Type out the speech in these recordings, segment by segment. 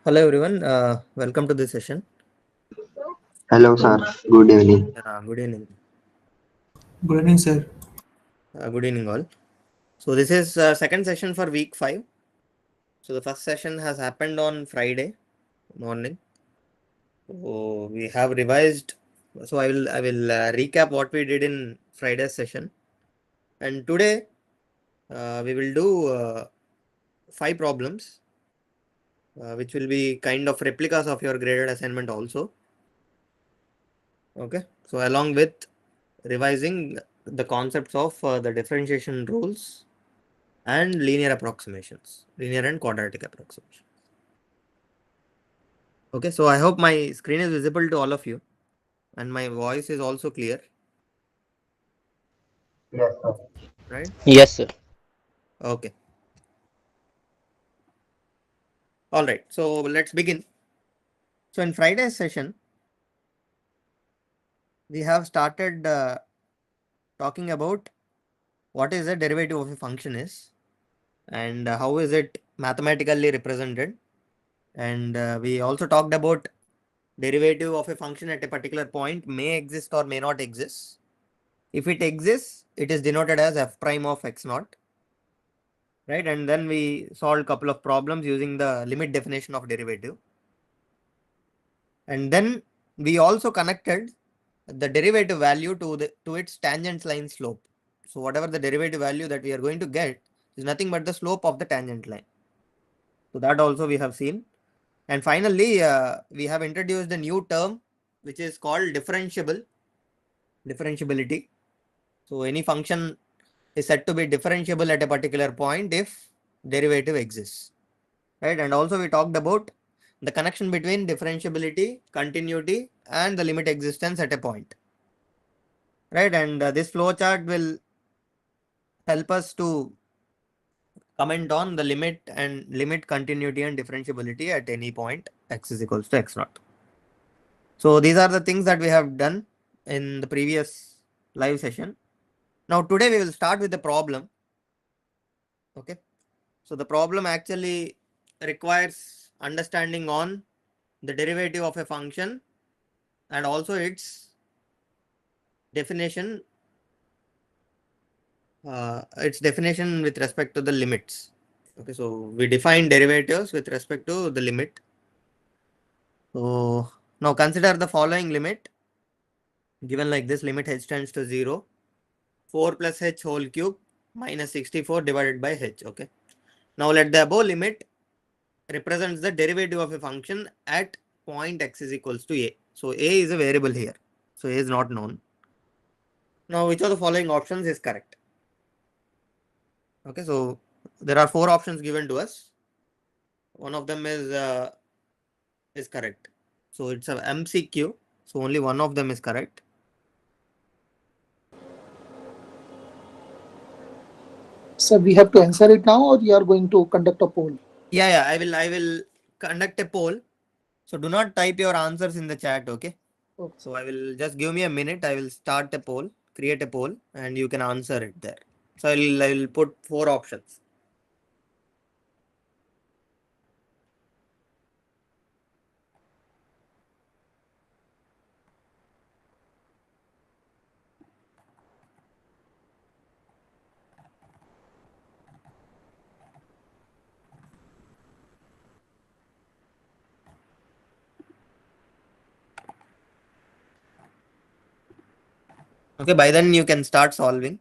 Hello everyone, welcome to this session. Hello, sir. Good evening. Good evening. Good evening, sir. Good evening all. So this is second session for week 5. So the first session has happened on Friday morning. So we have revised. So I will recap what we did in Friday's session. And today we will do 5 problems, which will be kind of replicas of your graded assignment also. Okay. So along with revising the concepts of the differentiation rules and linear approximations, linear and quadratic approximations. Okay, so I hope my screen is visible to all of you and my voice is also clear, Yes, sir. right? Yes, sir. Okay. All right, so let's begin. So in Friday's session, we have started talking about what is the derivative of a function is and how is it mathematically represented. And we also talked about derivative of a function at a particular point may exist or may not exist. If it exists, it is denoted as f prime of x naught, right? And then we solved a couple of problems using the limit definition of derivative. And then we also connected the derivative value to its tangent line slope. So whatever the derivative value that we are going to get is nothing but the slope of the tangent line. So that also we have seen. And finally, we have introduced a new term which is called differentiability. So any function is said to be differentiable at a particular point if derivative exists, right? And also we talked about the connection between differentiability, continuity, and the limit existence at a point, right? And this flowchart will help us to comment on the limit continuity and differentiability at any point x is equals to x naught. So these are the things that we have done in the previous live session. Now today we will start with the problem. Okay. So the problem actually requires understanding on the derivative of a function and also its definition with respect to the limits. Okay, so we define derivatives with respect to the limit. So now consider the following limit given like this: limit h tends to 0, 4 plus h whole cube minus 64 divided by h. Okay. Now let the above limit represents the derivative of a function at point x is equals to a. So a is a variable here. So a is not known. Now which of the following options is correct? Okay, so there are 4 options given to us. One of them is correct. So it's a MCQ. So only one of them is correct. Sir, we have to answer it now, or you are going to conduct a poll? Yeah, I will conduct a poll. So do not type your answers in the chat, okay? Okay. So I will just give me a minute. I will start a poll, create a poll, and you can answer it there. So I will put 4 options. Okay, by then you can start solving.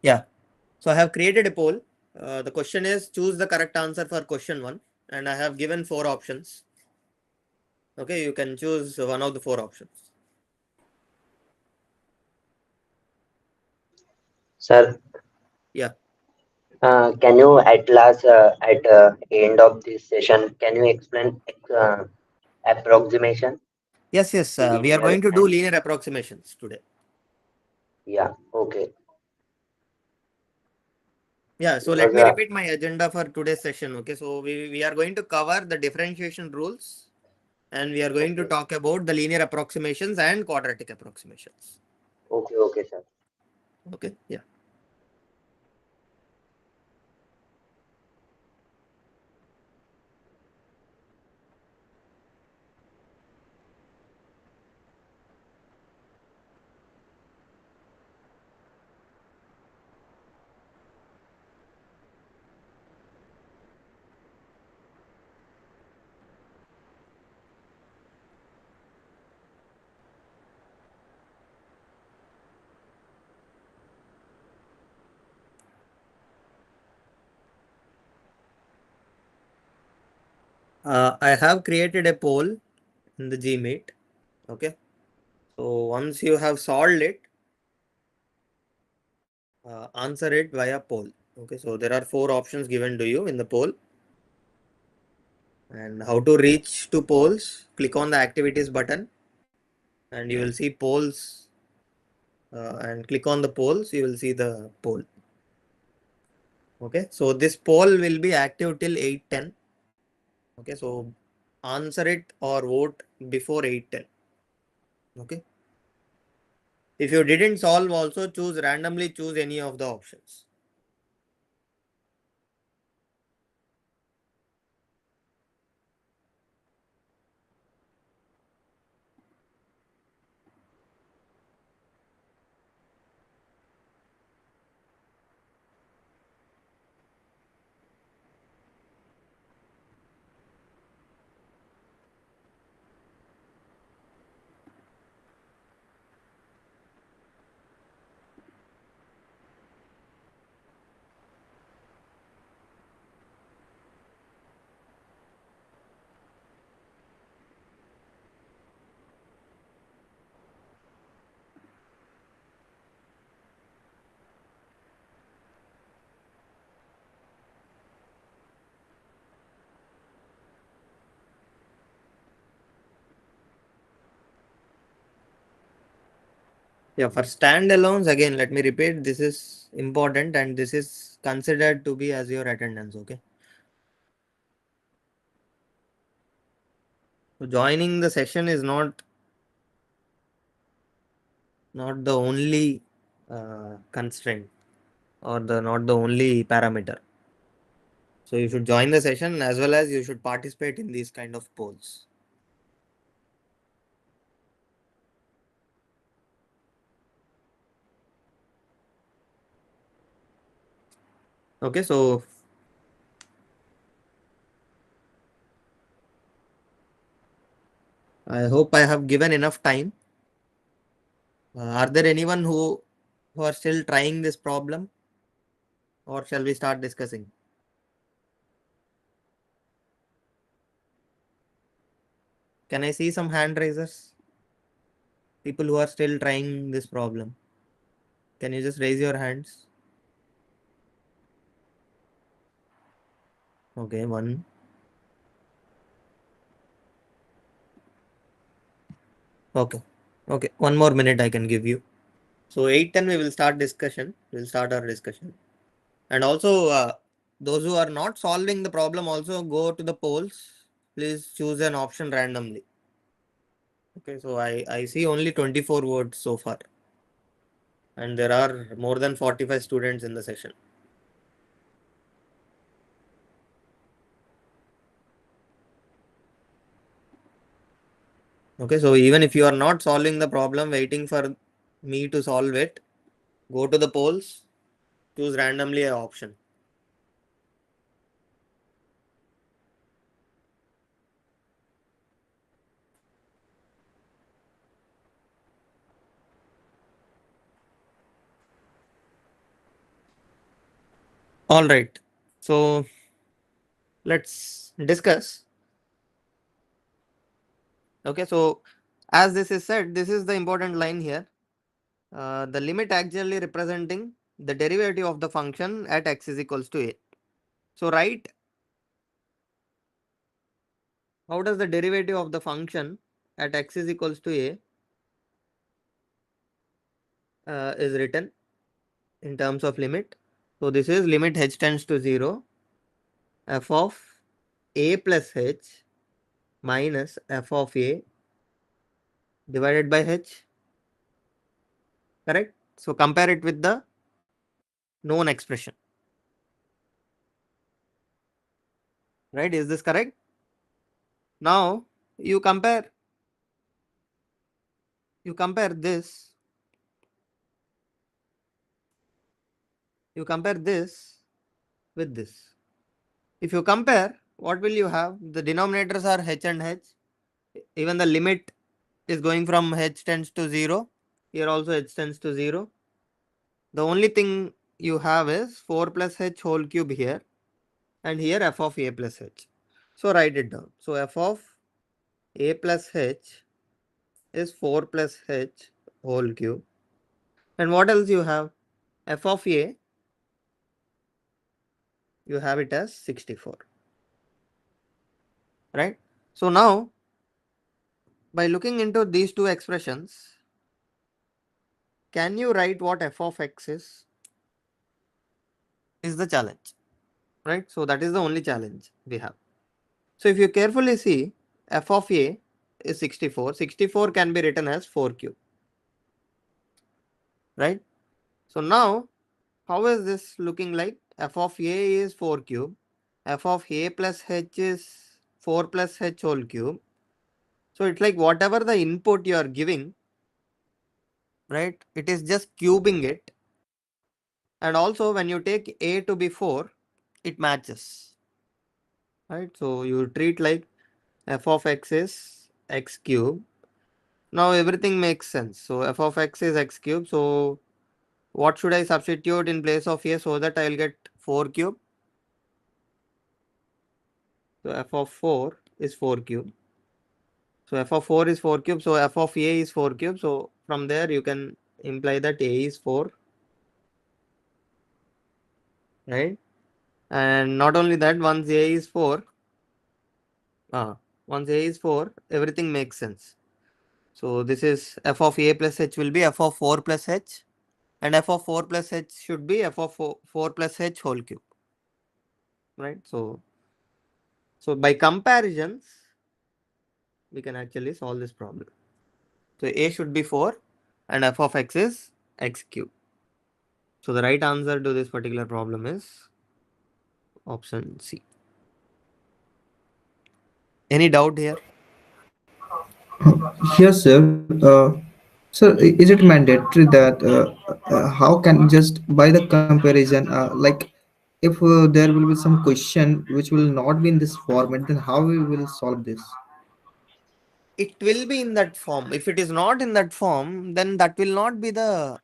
Yeah. So I have created a poll. The question is choose the correct answer for question 1, and I have given 4 options. Okay, you can choose one of the 4 options. Sir, Yeah. can you at last, at end of this session, can you explain approximation, Yes. We are linear going to do and linear approximations today. yeah, okay. Yeah. So let Because me repeat my agenda for today's session. Okay. So we are going to cover the differentiation rules and we are going to Okay. talk about the linear approximations and quadratic approximations. Okay, okay, sir. Okay, yeah. I have created a poll in the Gmeet. Okay, so once you have solved it, answer it via poll. Okay, so there are 4 options given to you in the poll. And how to reach to polls? Click on the activities button and you will see polls, and click on the polls, you will see the poll. Okay, so this poll will be active till 8:10. Okay, so answer it or vote before 8:10. Okay, if you didn't solve, also randomly choose any of the options. Yeah, for standalones, again, let me repeat, this is important and this is considered to be as your attendance. Okay, so joining the session is not the only constraint or the not the only parameter. So you should join the session as well as you should participate in these kind of polls. Okay, so I hope I have given enough time. Are there anyone who are still trying this problem, or shall we start discussing? Can I see some hand raisers? People who are still trying this problem. Can you just raise your hands? Okay, one. Okay. Okay. One more minute I can give you. So 8:10 we will start discussion. We'll start our discussion. And also those who are not solving the problem also go to the polls. Please choose an option randomly. Okay, so I see only 24 votes so far. And there are more than 45 students in the session. Okay, so even if you are not solving the problem, waiting for me to solve it, go to the polls, choose randomly an option. All right, so let's discuss. Okay, so as this is said, this is the important line here. The limit actually representing the derivative of the function at x is equals to a. So write how does the derivative of the function at x is equals to a is written in terms of limit. So this is limit h tends to 0 f of a plus h minus f of a divided by h. Correct? So compare it with the known expression. Right? Is this correct? Now you compare this. You compare this with this. If you compare, what will you have? The denominators are h and h. Even the limit is going from h tends to 0. Here also h tends to 0. The only thing you have is 4 plus h whole cube here, and here f of a plus h. So write it down. So f of a plus h is 4 plus h whole cube. And what else you have? F of a, you have it as 64. Right? So now, by looking into these two expressions, can you write what f of x is the challenge, right? So that is the only challenge we have. So if you carefully see, f of a is 64. 64 can be written as 4 cube, right? So now, how is this looking like? F of a is 4 cube. F of a plus h is 4 plus h whole cube. So it's like whatever the input you are giving, right? It is just cubing it. And also when you take a to be 4, it matches, right? So you treat like f of x is x cube. Now everything makes sense. So f of x is x cube. So what should I substitute in place of a so that I'll get 4 cube? So f of 4 is 4 cube. So f of 4 is 4 cube. So f of a is 4 cube. So from there you can imply that a is 4, right? And not only that, once a is 4, once a is 4, everything makes sense. So this is f of a plus h will be f of 4 plus h, and f of 4 plus h should be f of 4 plus h whole cube, right? So by comparisons, we can actually solve this problem. So a should be 4 and f of x is x cube. So the right answer to this particular problem is option C. Any doubt here? Yes, sir. So, is it mandatory that how can just by the comparison, like if there will be some question which will not be in this format, then how we will solve this? It will be in that form. If it is not in that form, then that will not be the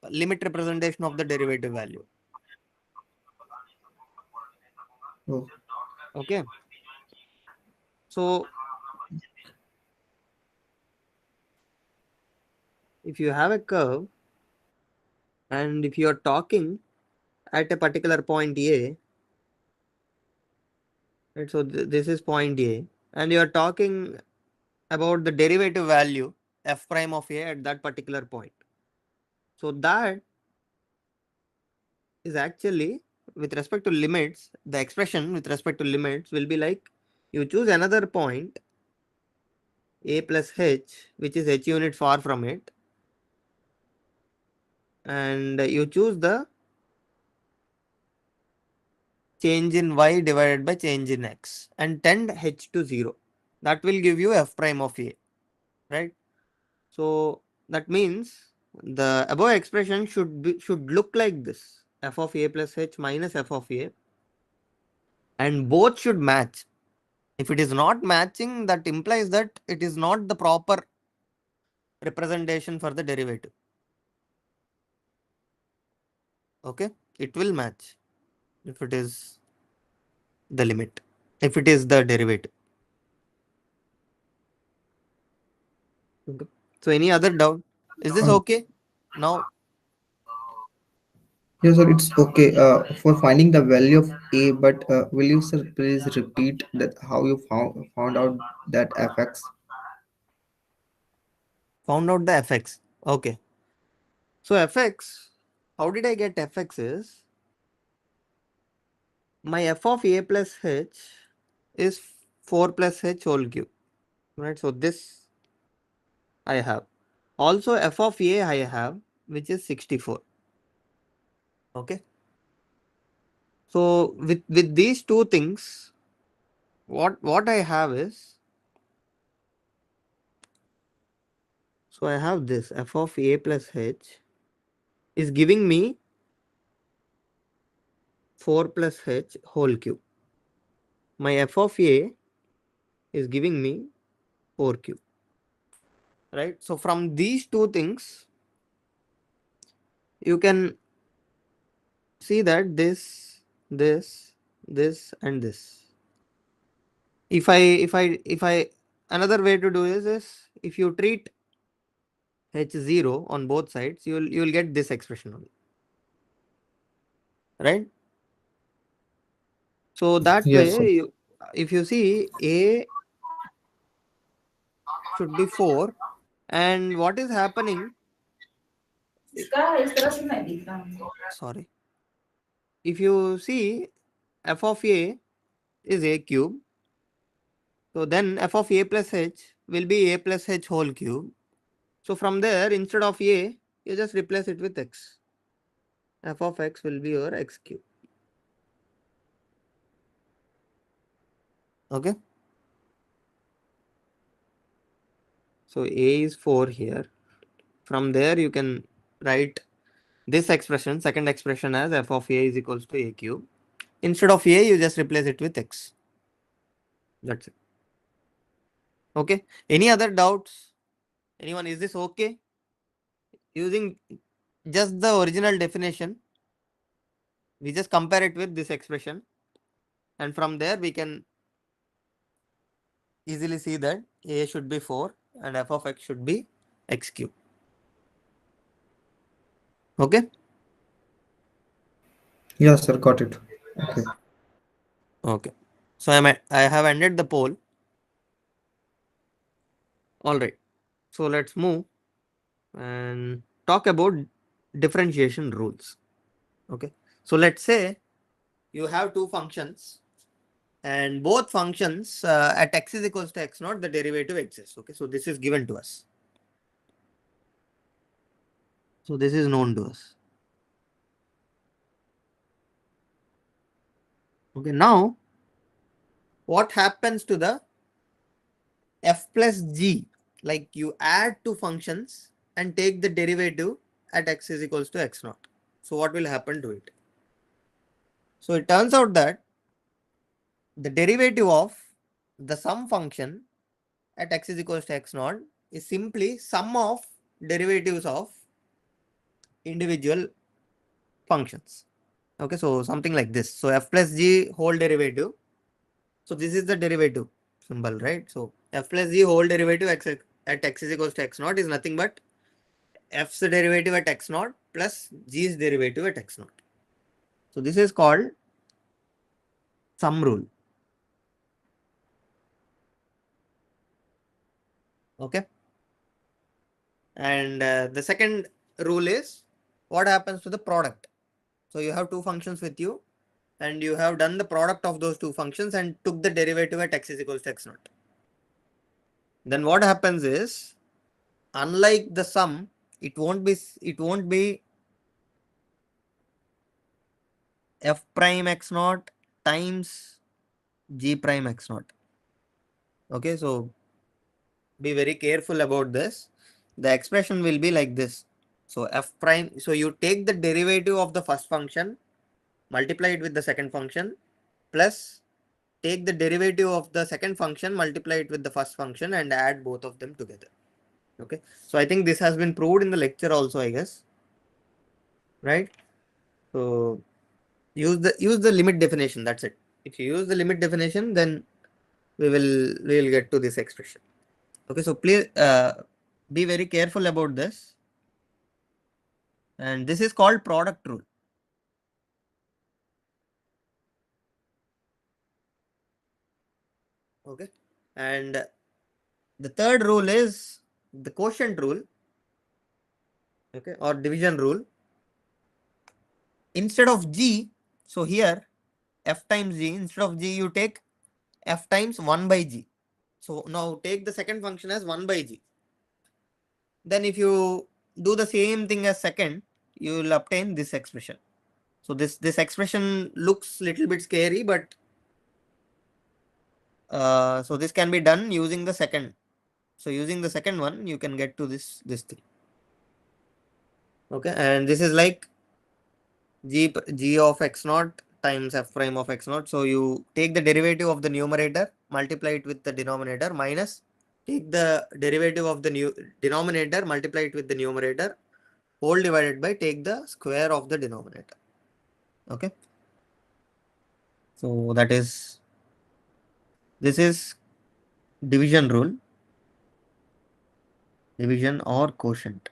limit representation of the derivative value. Oh, Okay. So if you have a curve and if you are talking at a particular point A, right? So this is point A, and you are talking about the derivative value f prime of A at that particular point. So that is actually with respect to limits, the expression with respect to limits will be like you choose another point A plus h, which is h unit far from it, and you choose the change in y divided by change in x and tend h to 0. That will give you f prime of A, right? So that means the above expression should look like this: f of A plus h minus f of A, and both should match. If it is not matching, that implies that it is not the proper representation for the derivative. Okay, it will match if it is the limit, if it is the derivative. Okay. So any other doubt? Is this uh, okay? Now, yes, sir. It's okay for finding the value of a, but will you, sir, please repeat that how you found out that fx? found out the fx. Okay. So fx, how did I get fx is my f of A plus h is 4 plus h whole cube, right? So this I have. Also f of a I have, which is 64. Okay. So with these two things, what I have is, so I have this f of a plus h is giving me 4 plus h whole cube. My f of a is giving me 4 cube, right? So from these two things, you can see that this, and this. If I another way to do is if you treat h0 on both sides, you'll get this expression only, right? So that Yes, sir. way, if you see, a should be 4, and what is happening? Sorry. If you see, f of a is a cube, so then f of a plus h will be a plus h whole cube. So from there, instead of a, you just replace it with x. F of x will be your x cube. Okay. So a is 4 here. From there, you can write this expression, second expression, as f of a is equals to a cube. Instead of a, you just replace it with x. That's it. Okay. Any other doubts? Anyone? Is this okay? Using just the original definition, we just compare it with this expression, and from there we can easily see that a should be 4 and f of x should be x cube. Okay. Yes, sir. Got it. Okay. Okay. So I have ended the poll. All right. So let's move and talk about differentiation rules. Okay. So let's say you have two functions, and both functions at x is equals to x naught, the derivative exists. Okay. So this is given to us. So this is known to us. Okay. Now, what happens to the f plus g? Like you add two functions and take the derivative at x is equals to x naught. So what will happen to it? So it turns out that the derivative of the sum function at x is equals to x naught is simply sum of derivatives of individual functions. Okay, so something like this. So f plus g whole derivative. So this is the derivative symbol, right? So f plus g whole derivative at x is equals to x naught is nothing but f's derivative at x naught plus g's derivative at x naught. So this is called sum rule. Okay. And the second rule is what happens to the product. So you have two functions with you, and you have done the product of those two functions and took the derivative at x is equals to x naught. Then what happens is, unlike the sum, it won't be f prime x naught times g prime x naught. Okay, so be very careful about this. The expression will be like this. So f prime, so you take the derivative of the first function, multiply it with the second function, plus take the derivative of the second function, multiply it with the first function, and add both of them together. Okay. So I think this has been proved in the lecture also, I guess. Right? So use the limit definition. That's it. If you use the limit definition, then we will get to this expression. Okay. So please be very careful about this. And this is called product rule. Okay. And the third rule is the quotient rule. Okay. Or division rule. Instead of g, so here f times g, instead of g you take f times 1 by g. So now take the second function as 1 by g. Then if you do the same thing as second, you will obtain this expression. So this expression looks little bit scary, but so this can be done using the second. So using the second one, you can get to this thing. Okay, and this is like g of x naught times f prime of x naught. So you take the derivative of the numerator, multiply it with the denominator, minus take the derivative of the new denominator, multiply it with the numerator, whole divided by take the square of the denominator. Okay, so this is division rule, division or quotient.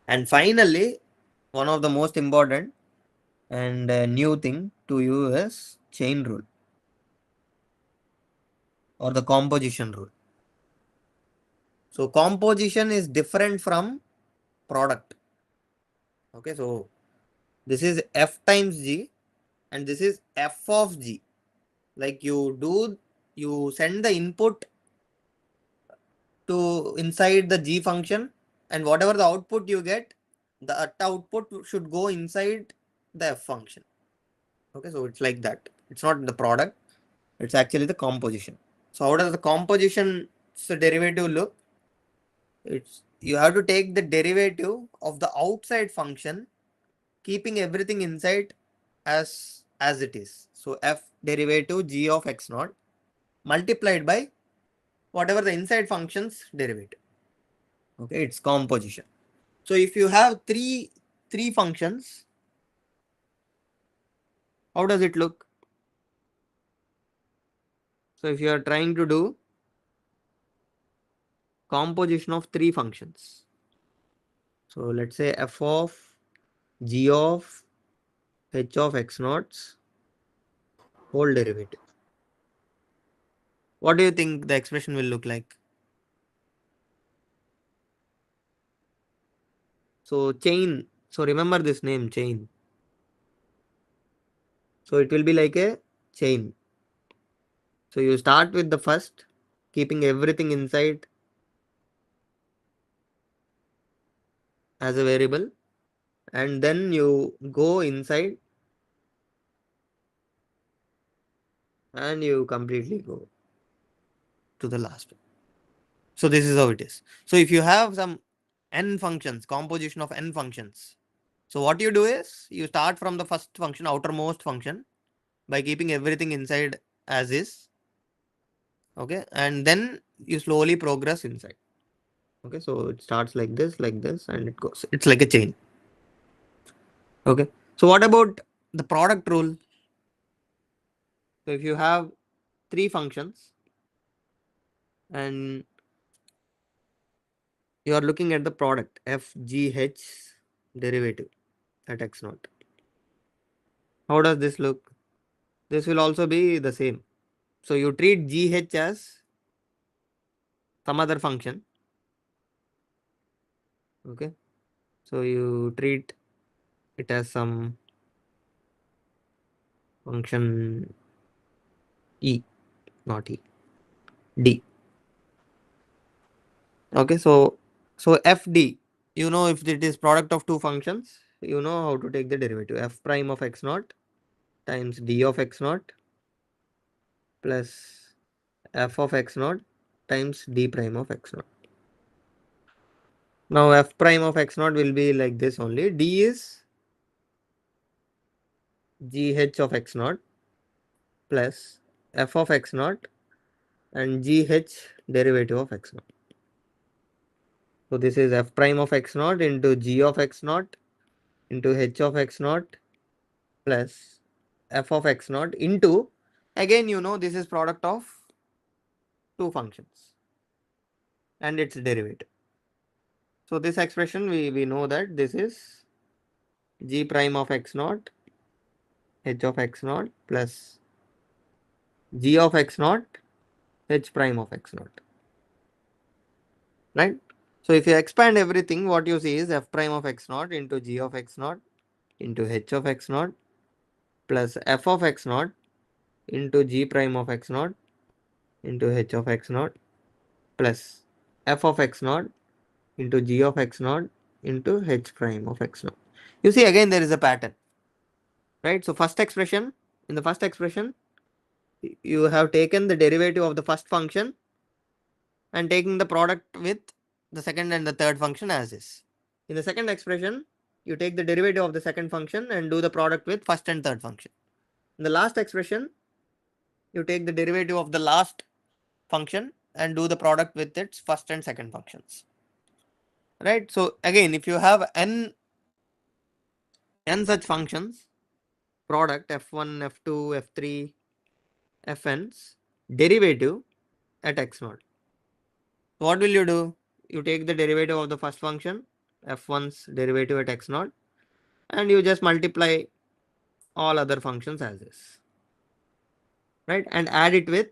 And finally, one of the most important and new thing to you is chain rule or the composition rule. So composition is different from product. Okay, so this is f times g and this is f of g. Like you send the input to inside the g function, and whatever the output you get, the output should go inside the f function. Okay, so it's like that. It's not the product, it's actually the composition. So how does the composition derivative look? It's you have to take the derivative of the outside function, keeping everything inside as it is. So f derivative g of x naught multiplied by whatever the inside function's derivative. Okay, it's composition. So if you have three functions, how does it look? So if you are trying to do composition of three functions, so let's say f of g of h of x naughts whole derivative. What do you think the expression will look like? So chain. So remember this name, chain. So it will be like a chain. So you start with the first, keeping everything inside as a variable, and then you go inside and you completely go to the last one. So this is how it is. So if you have some n functions, composition of n functions, so what you do is you start from the first function, outermost function, by keeping everything inside as is. Okay, and then you slowly progress inside. Okay, so it starts like this, and it goes. It's like a chain. Okay, so what about the product rule? So if you have three functions and you are looking at the product f g h derivative at x naught, how does this look? This will also be the same. So you treat gh as some other function. Okay, so you treat it as some function e, not e, d. Okay, so fd, you know, if it is product of two functions, you know how to take the derivative. F prime of x naught times d of x naught plus f of x naught times d prime of x naught. Now f prime of x naught will be like this only. D is gh of x naught plus f of x naught and gh derivative of x naught. So this is f prime of x naught into g of x naught into h of x naught plus f of x naught into, again, you know, this is product of two functions and its derivative. So this expression, we know that this is g prime of x naught h of x naught plus g of x naught h prime of x naught, right? So if you expand everything, what you see is f prime of x naught into g of x naught into h of x naught plus f of x naught into g prime of x naught into h of x naught plus f of x naught into g of x naught into h prime of x naught. You see, again there is a pattern, right? So first expression, in the first expression, you have taken the derivative of the first function and taking the product with the second and the third function as is. In the second expression, you take the derivative of the second function and do the product with first and third function. In the last expression, you take the derivative of the last function and do the product with its first and second functions. Right? So again, if you have n such functions, product f1, f2, f3, fn's derivative at x naught. What will you do? You take the derivative of the first function, f1's derivative at x naught, and you just multiply all other functions as is. Right? And add it with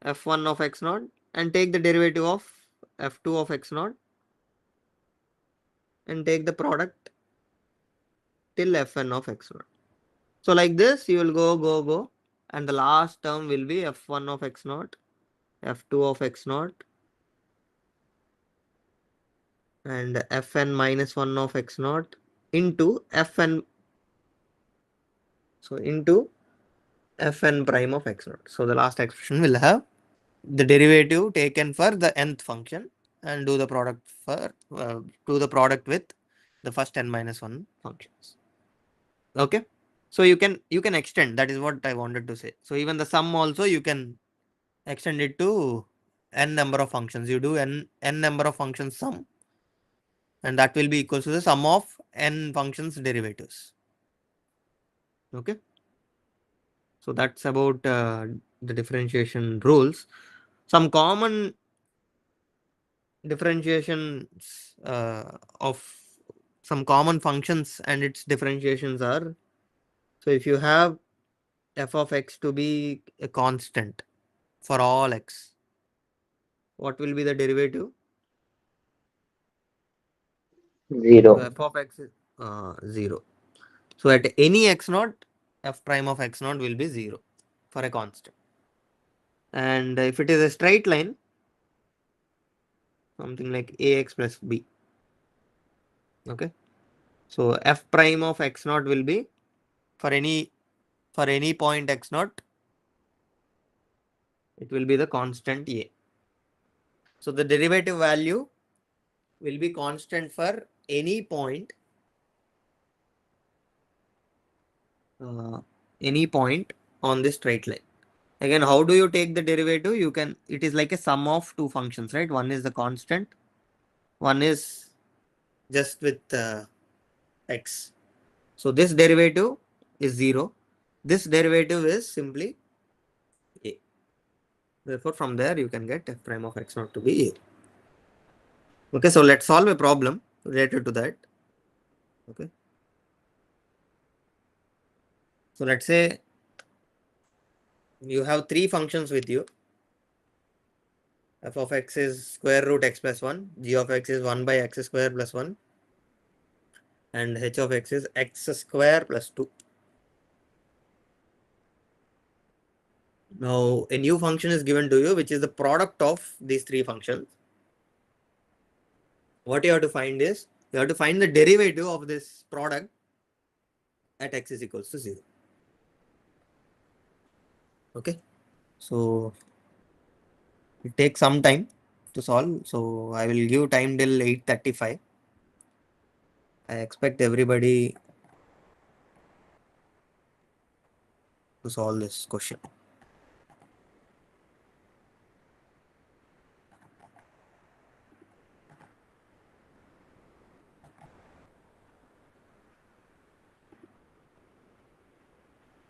f1 of x naught and take the derivative of f2 of x naught and take the product till fn of x naught. So like this, you will go, and the last term will be f1 of x naught, f2 of x naught, and fn minus 1 of x naught into fn, so into fn prime of x naught. So the last expression will have the derivative taken for the nth function and do the product with the first n minus 1 functions. Okay, so you can extend, that is what I wanted to say. So even the sum also you can extend it to n number of functions. You do n number of functions sum, and that will be equal to the sum of n functions derivatives. Okay, so that's about the differentiation rules. Some common differentiations of some common functions and its differentiations are, so if you have f of x to be a constant for all x, what will be the derivative? So 0. f of x is 0. So at any x naught, f prime of x naught will be 0 for a constant. And if it is a straight line, something like ax plus b. Okay. So f prime of x naught will be for any point x naught, it will be the constant a. So the derivative value will be constant for any point on this straight line. Again, how do you take the derivative? You can, it is like a sum of two functions, right? One is the constant, one is just with x. So this derivative is 0. This derivative is simply a. Therefore, from there you can get f prime of x naught to be a. Okay, so let's solve a problem related to that. Okay. So let's say you have three functions with you. F of x is square root x plus 1, g of x is 1 by x square plus 1, and h of x is x square plus 2. Now a new function is given to you, which is the product of these three functions. What you have to find is, you have to find the derivative of this product at x is equals to 0. Okay, so it takes some time to solve. So I will give time till 8:35. I expect everybody to solve this question.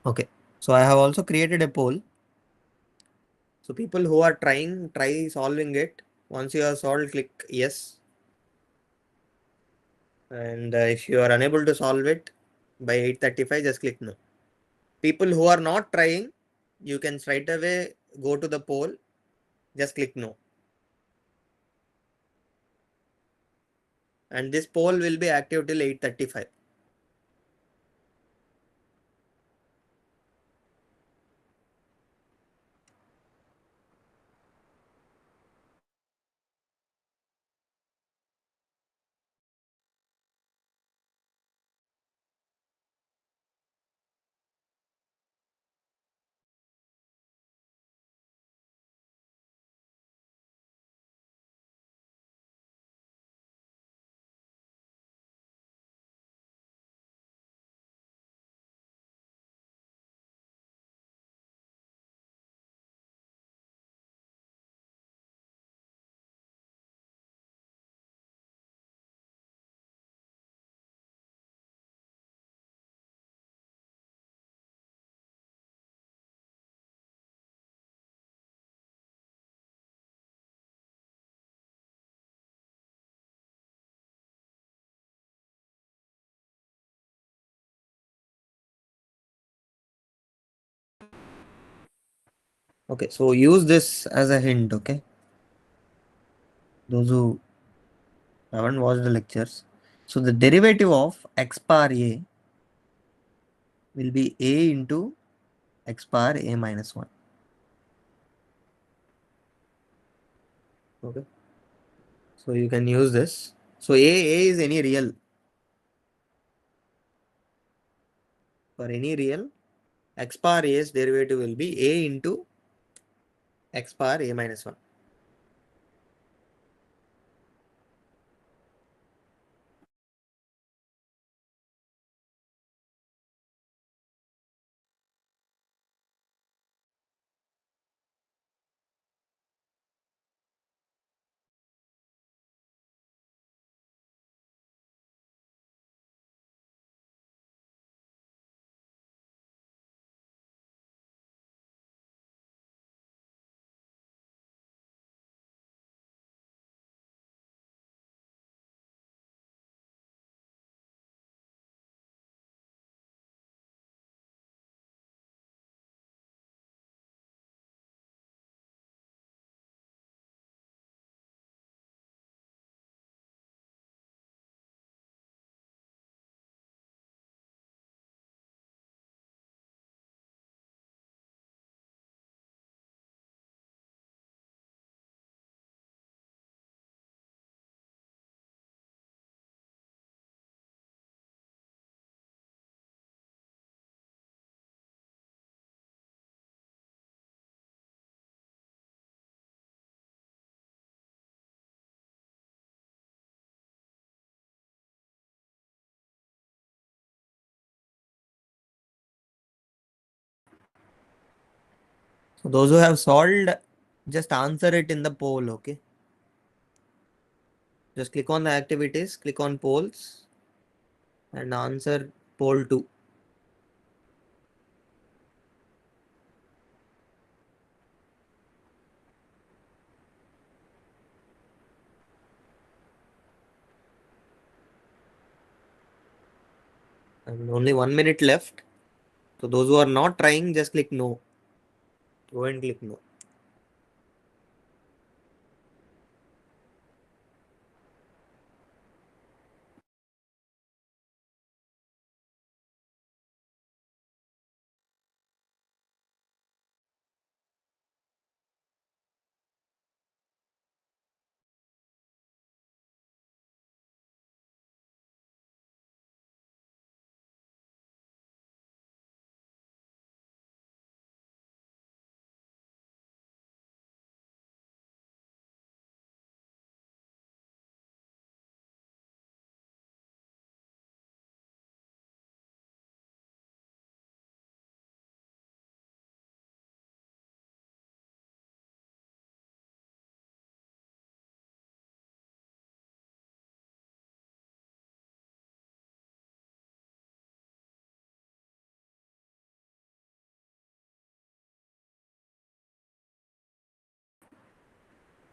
Okay, so I have also created a poll. So people who are try solving it. Once you have solved, click yes. And if you are unable to solve it by 8:35, just click no. People who are not trying, you can straight away go to the poll, just click no. And this poll will be active till 8:35. Okay, so use this as a hint, okay? Those who haven't watched the lectures. So the derivative of x bar a will be a into x bar a minus 1. Okay. So you can use this. So a is any real. For any real, x bar a's derivative will be a into x bar a minus 1. So those who have solved, just answer it in the poll, okay? Just click on the activities, click on polls and answer poll 2. And only 1 minute left. So those who are not trying, just click no. Go and click no.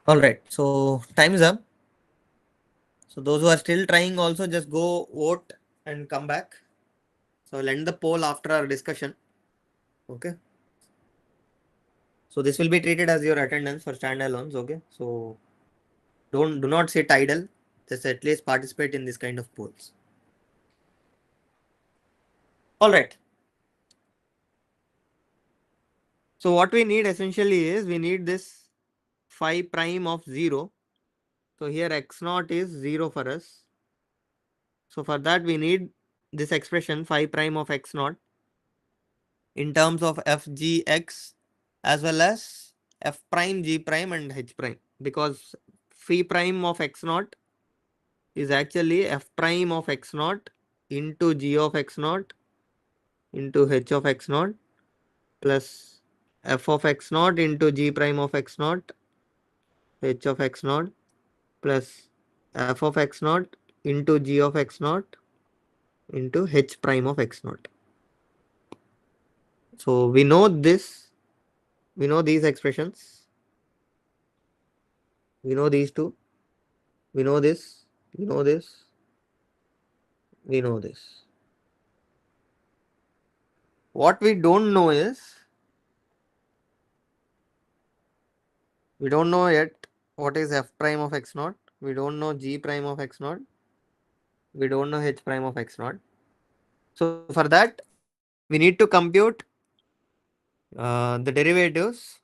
All right. So time is up. So those who are still trying also just go vote and come back. So I'll end the poll after our discussion. Okay. So this will be treated as your attendance for standalones. Okay. So do not sit idle. Just at least participate in this kind of polls. All right. So what we need essentially is we need this phi prime of 0. So here x naught is 0 for us. So for that we need this expression phi prime of x naught in terms of f g x as well as f prime g prime and h prime, because phi prime of x naught is actually f prime of x naught into g of x naught into h of x naught plus f of x naught into g prime of x naught h of x naught plus f of x naught into g of x naught into h prime of x naught. So we know this, we know these expressions, we know these two, we know this, we know this, we know this. What we don't know is We don't know yet what is f prime of x naught. We don't know g prime of x naught. We don't know h prime of x naught. So for that, we need to compute the derivatives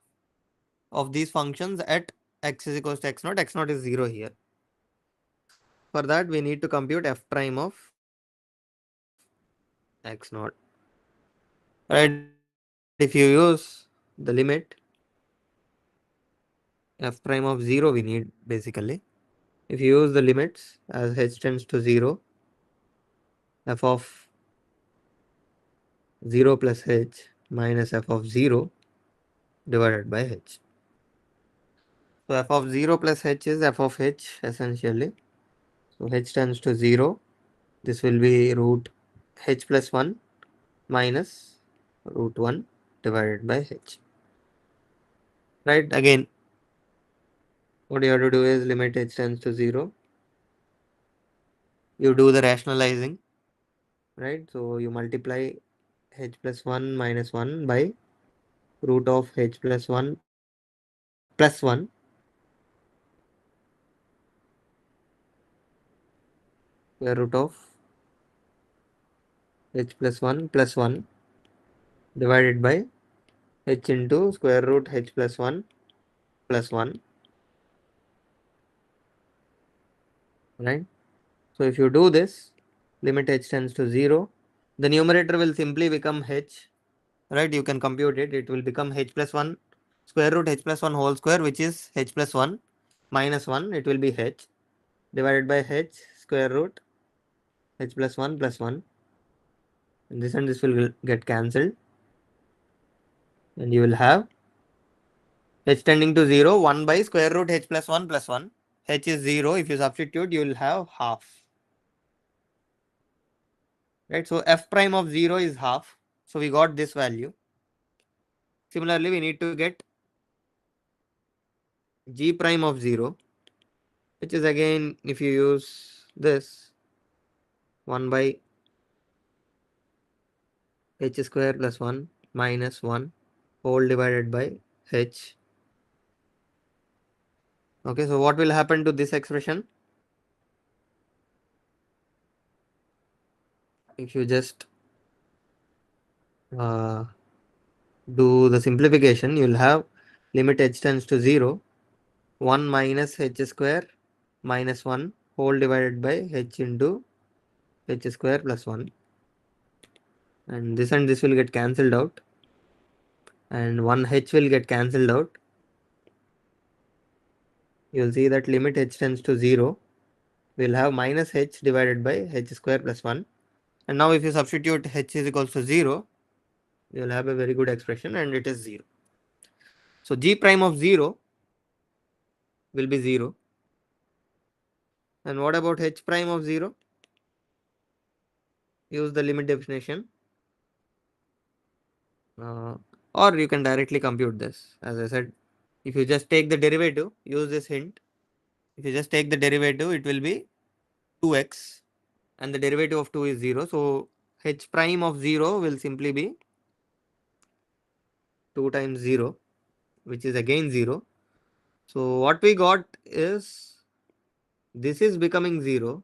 of these functions at x is equals to x naught. X naught is 0 here. For that, we need to compute f prime of x naught. Right? If you use the limit f prime of 0, we need basically. If you use the limits as h tends to 0, f of 0 plus h minus f of 0 divided by h. So f of 0 plus h is f of h essentially. So h tends to 0. This will be root h plus 1 minus root 1 divided by h. Right? Again, what you have to do is limit h tends to 0. You do the rationalizing. Right? So you multiply h plus 1 minus 1 by root of h plus 1 plus 1 square root of h plus 1 plus 1 divided by h into square root h plus 1 plus 1, right? So if you do this, limit h tends to 0, the numerator will simply become h, right? You can compute it. It will become h plus 1 square root h plus 1 whole square, which is h plus 1 minus 1. It will be h divided by h square root h plus 1 plus 1. And this will get cancelled. And you will have h tending to 0, 1 by square root h plus 1 plus 1. H is 0. If you substitute, you will have half. Right? So f prime of 0 is half. So we got this value. Similarly, we need to get g prime of 0, which is again, if you use this, 1 by h square plus 1 minus 1 whole divided by h. Okay, so what will happen to this expression? If you just uh, do the simplification, you will have limit h tends to 0, 1 minus h square minus 1 whole divided by h into h square plus 1. And this will get cancelled out. And 1 h will get cancelled out. You will see that limit h tends to 0. We will have minus h divided by h square plus 1. And now if you substitute h is equals to 0, you will have a very good expression and it is 0. So g prime of 0 will be 0. And what about h prime of 0? Use the limit definition. Or you can directly compute this. As I said, if you just take the derivative, use this hint. If you just take the derivative, it will be 2x and the derivative of 2 is 0. So h prime of 0 will simply be 2 times 0, which is again 0. So what we got is this is becoming 0.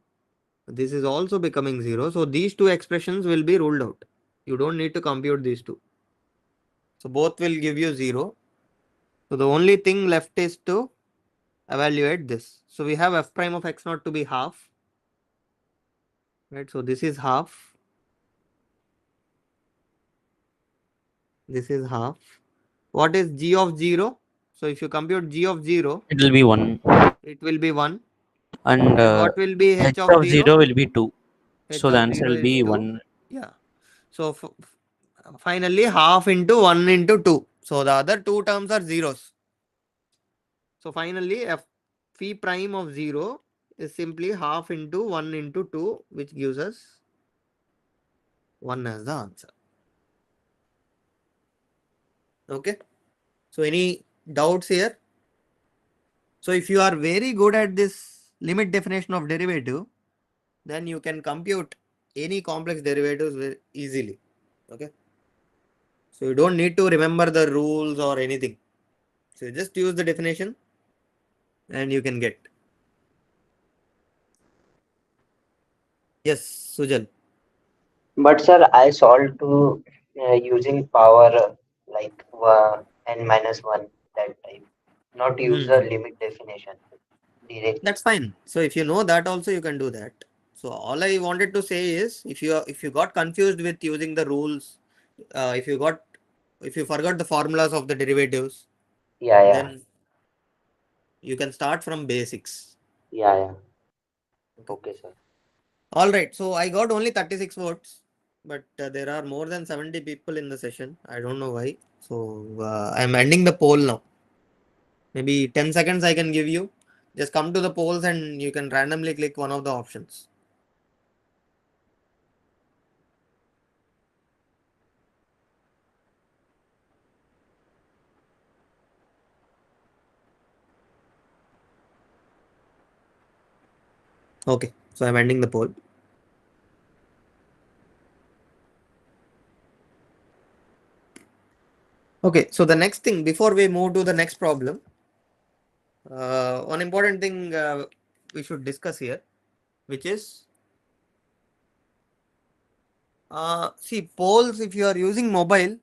This is also becoming 0. So these two expressions will be ruled out. You don't need to compute these two. So both will give you 0. So the only thing left is to evaluate this. So we have f prime of x naught to be half. Right. So this is half. This is half. What is g of 0? So if you compute g of 0, It will be 1. it will be 1. And And what will be h h of of 0? 0 will be 2. H So the of answer 0 will is be 2. 1. Yeah. So finally half into 1 into 2. So the other two terms are zeros. So finally f phi prime of 0 is simply half into 1 into 2, which gives us 1 as the answer. Okay. So any doubts here? So if you are very good at this limit definition of derivative, then you can compute any complex derivatives very easily. Okay. So you don't need to remember the rules or anything. So you just use the definition and you can get. Yes, Sujal. But sir, I solved to using power like n minus one that type, not use the Hmm. limit definition directly. That's fine. So if you know that also, you can do that. So all I wanted to say is, if you got confused with using the rules, if you got if you forgot the formulas of the derivatives, Yeah, yeah, then you can start from basics. yeah, yeah. Okay. Okay, sir. All right. So I got only 36 votes, but there are more than 70 people in the session. I don't know why. So I'm ending the poll now. Maybe 10 seconds I can give you. Just come to the polls and you can randomly click one of the options. Okay. So I'm ending the poll. Okay. So the next thing, before we move to the next problem, one important thing we should discuss here, which is see polls. If you are using mobile,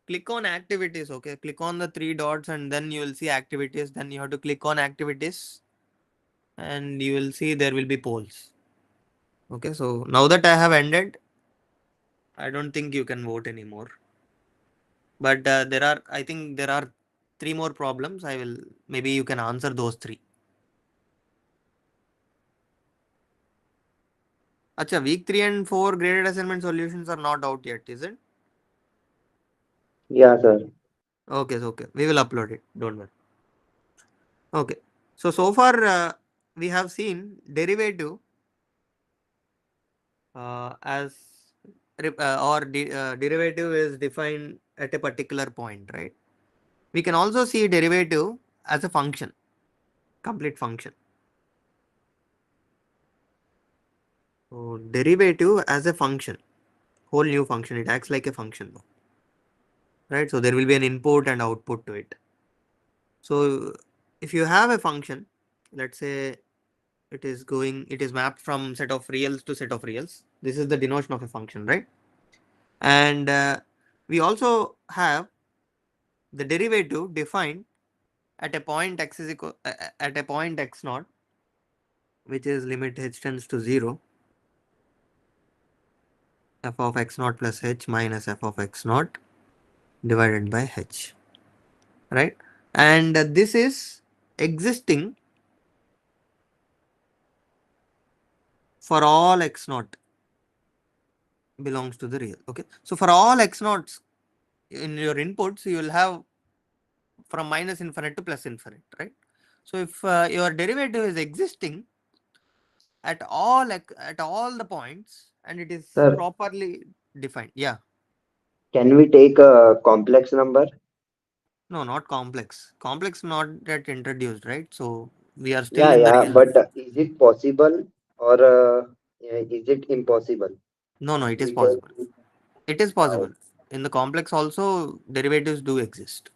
click on activities. Okay, click on the three dots and then you will see activities. Then you have to click on activities and you will see there will be polls. Okay, so now that I have ended, I don't think you can vote anymore. But I think there are three more problems. I will maybe you can answer those three. Acha, week 3 and 4 graded assignment solutions are not out yet, is it? Yeah, sir. Okay, so okay. We will upload it. Don't worry. Okay. So far we have seen derivative as derivative is defined at a particular point, right? We can also see derivative as a function, complete function. So derivative as a function, whole new function. It acts like a function, right? So there will be an input and output to it. So if you have a function, let's say it is mapped from set of reals to set of reals. This is the denotion of a function, right? And we also have the derivative defined at a point x is equal at a point x naught, which is limit h tends to 0, f of x naught plus h minus f of x naught divided by h, right? And this is existing for all x naught belongs to the real. Okay, so for all x naughts in your inputs, you will have from minus infinite to plus infinite, right? So if your derivative is existing at all the points and it is Sir, properly defined, yeah. can we take a complex number? No, not complex. Complex not yet introduced, right? So we are still Yeah, in the yeah, real. but is it possible or is it impossible? No, no, it is We can. possible. It is Uh, possible. In the complex also derivatives do exist.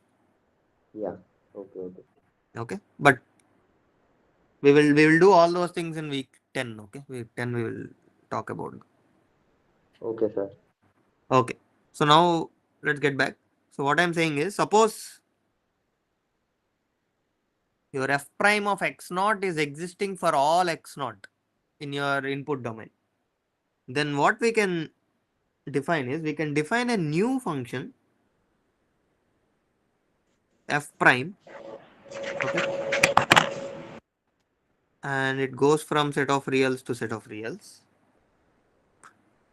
yeah. Okay, okay. Okay. But we will do all those things in week 10. Okay. Week 10 we will talk about. Okay, sir. Okay. So now let's get back. So what I'm saying is suppose your f prime of x naught is existing for all x naught in your input domain. Then what we can define is we can define a new function f prime, okay, and it goes from set of reals to set of reals,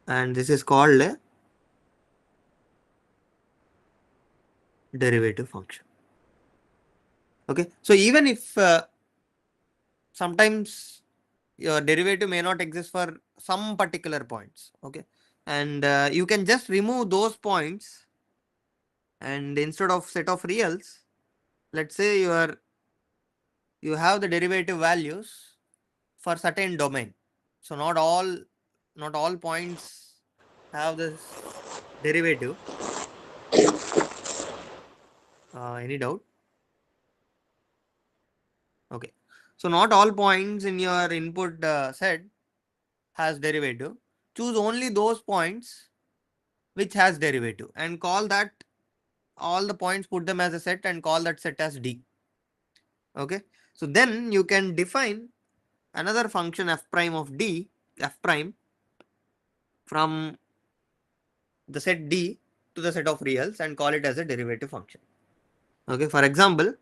and this is called a derivative function. Okay, so even if sometimes your derivative may not exist for some particular points, okay, and you can just remove those points, and instead of set of reals, let's say you have the derivative values for certain domain. So not all points have this derivative. Any doubt? Okay. So not all points in your input set has derivative. Choose only those points which has derivative and call that all the points, put them as a set and call that set as D. Okay. So then you can define another function f prime of D, f prime, from the set D to the set of reals and call it as a derivative function. Okay. For example,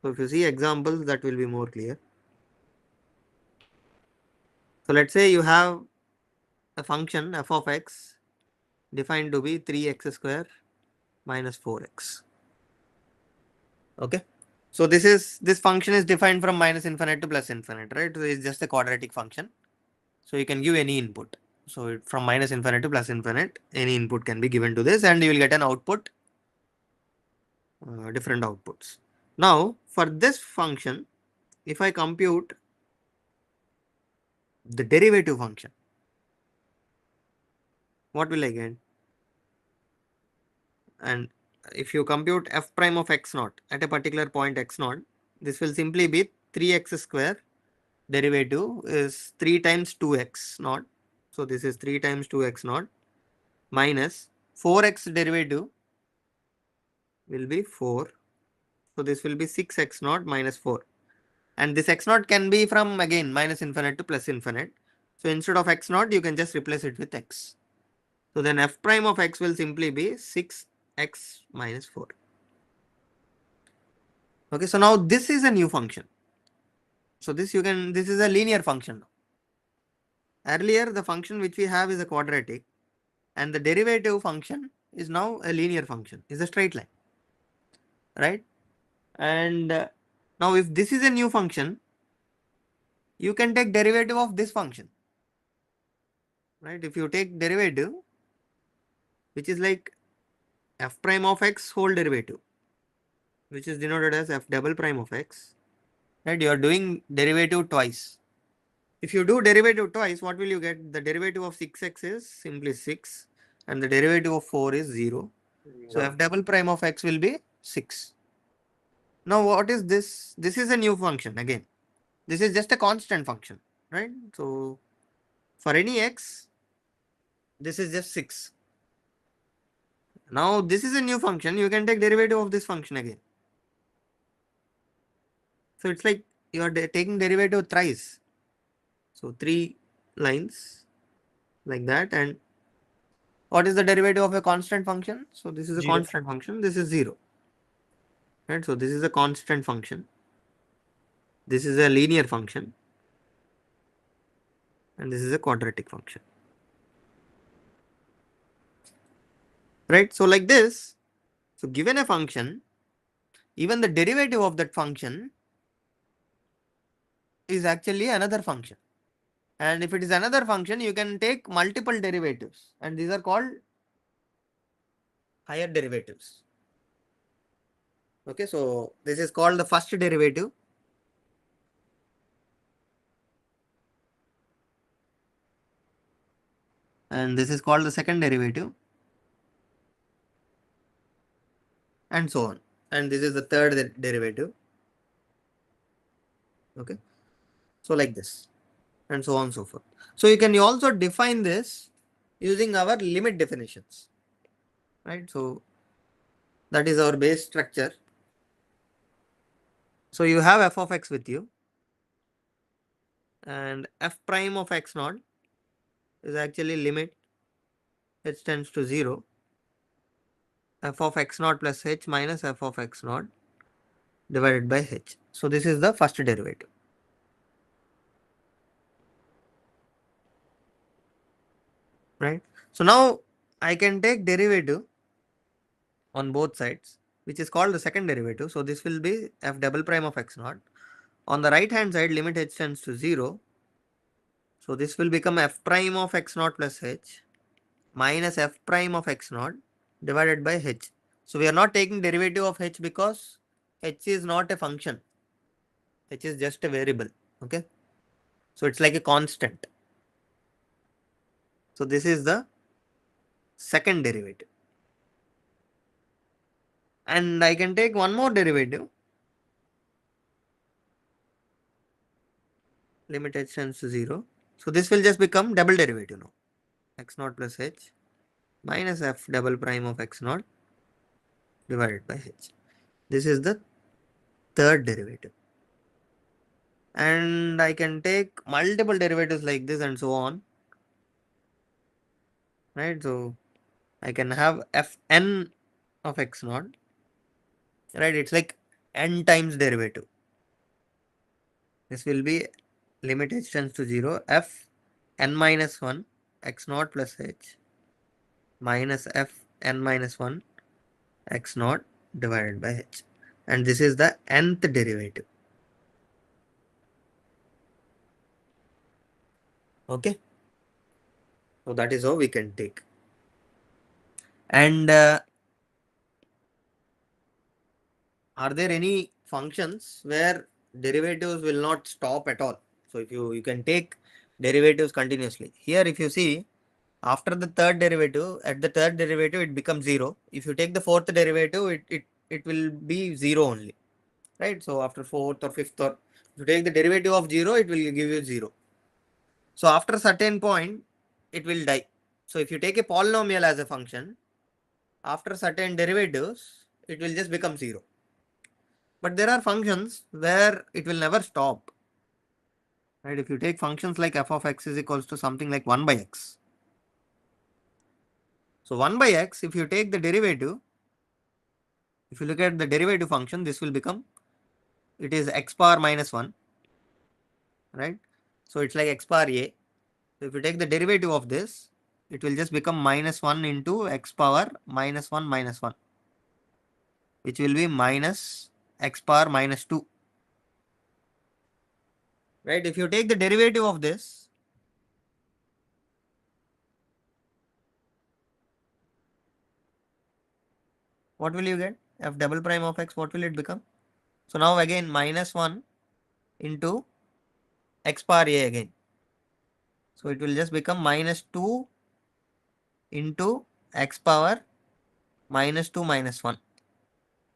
so if you see examples, that will be more clear. So let's say you have a function f of x defined to be 3x square minus 4x. Okay. So this function is defined from minus infinite to plus infinite, right? So it's just a quadratic function. So you can give any input. So from minus infinite to plus infinite, any input can be given to this and you will get an output, different outputs. Now for this function, if I compute the derivative function, what will I get? And if you compute f prime of x naught at a particular point x naught, this will simply be 3x square derivative is 3 times 2x naught. So this is 3 times 2x naught minus 4x derivative will be 4. So this will be 6x naught minus 4. And this x naught can be from again minus infinite to plus infinite. So instead of x naught, you can just replace it with x. So then f prime of x will simply be 6x minus 4. Okay, so now this is a new function. So this is a linear function. Earlier, the function which we have is a quadratic and the derivative function is now a linear function, is a straight line, right? And now if this is a new function, you can take derivative of this function, right? If you take derivative, which is like f prime of x whole derivative, which is denoted as f double prime of x, right? You are doing derivative twice. If you do derivative twice, what will you get? The derivative of 6x is simply 6 and the derivative of 4 is 0. So f double prime of x will be 6. Now what is this? This is a new function again. This is just a constant function, right? So for any x, this is just 6. Now this is a new function. You can take derivative of this function again. So it's like you are taking derivative thrice. So 3 lines like that. And what is the derivative of a constant function? So this is a 0. constant function. This is 0. Right? So this is a constant function. This is a linear function. And this is a quadratic function. Right? So like this, so given a function, even the derivative of that function is actually another function. And if it is another function, you can take multiple derivatives. And these are called higher derivatives. Okay, so this is called the first derivative. And this is called the second derivative. And so on. And this is the third derivative. Okay, so like this. And so on and so forth. So you can also define this using our limit definitions. Right, so that is our base structure. So you have f of x with you. And f prime of x naught is actually limit h tends to 0 f of x naught plus h minus f of x naught divided by h. So this is the first derivative. Right. So now I can take derivative on both sides, which is called the second derivative. So this will be f double prime of x naught. On the right hand side, limit h tends to 0. So this will become f prime of x naught plus h minus f prime of x naught divided by h. So we are not taking derivative of h because h is not a function. H is just a variable. Okay. So it's like a constant. So this is the second derivative. And I can take one more derivative. limit h tends to 0. So this will just become double derivative now. X naught plus h minus f double prime of x naught divided by h. This is the third derivative. And I can take multiple derivatives like this and so on. Right? So I can have fn of x naught. Right? It's like n times derivative. This will be limit h tends to 0 f n minus 1 x naught plus h minus f n minus 1 x naught divided by h. And this is the nth derivative. Okay. So that is how we can take. And are there any functions where derivatives will not stop at all? So if you can take derivatives continuously. Here if you see, after the third derivative, at the third derivative it becomes 0. If you take the fourth derivative, it will be 0 only. Right? So after fourth or fifth, or if you take the derivative of 0, it will give you 0. So after a certain point, it will die. So if you take a polynomial as a function, after certain derivatives, it will just become 0. But there are functions where it will never stop. Right? If you take functions like f of x is equals to something like 1 by x. So 1 by x, if you take the derivative, if you look at the derivative function, this will become, it is x power minus 1. Right? So it's like x power a. So if you take the derivative of this, it will just become minus 1 into x power minus 1 minus 1, which will be minus x power minus 2. Right? If you take the derivative of this, what will you get? F double prime of x, what will it become? So now again minus 1 into x power a again. So it will just become minus 2 into x power minus 2 minus 1.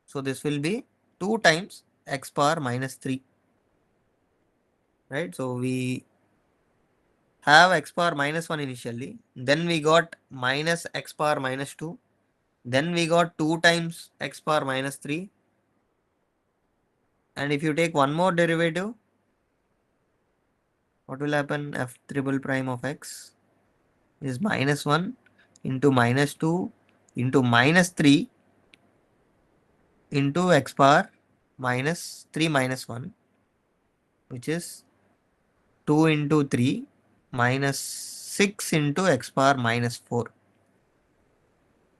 So this will be 2 times x power minus 3. Right? So we have x power minus 1 initially. Then we got minus x power minus 2. Then we got 2 times x power minus 3. And if you take one more derivative, what will happen? F triple prime of x is minus 1 into minus 2 into minus 3 into x power minus 3 minus 1, which is 2 into 3 minus 6 into x power minus 4.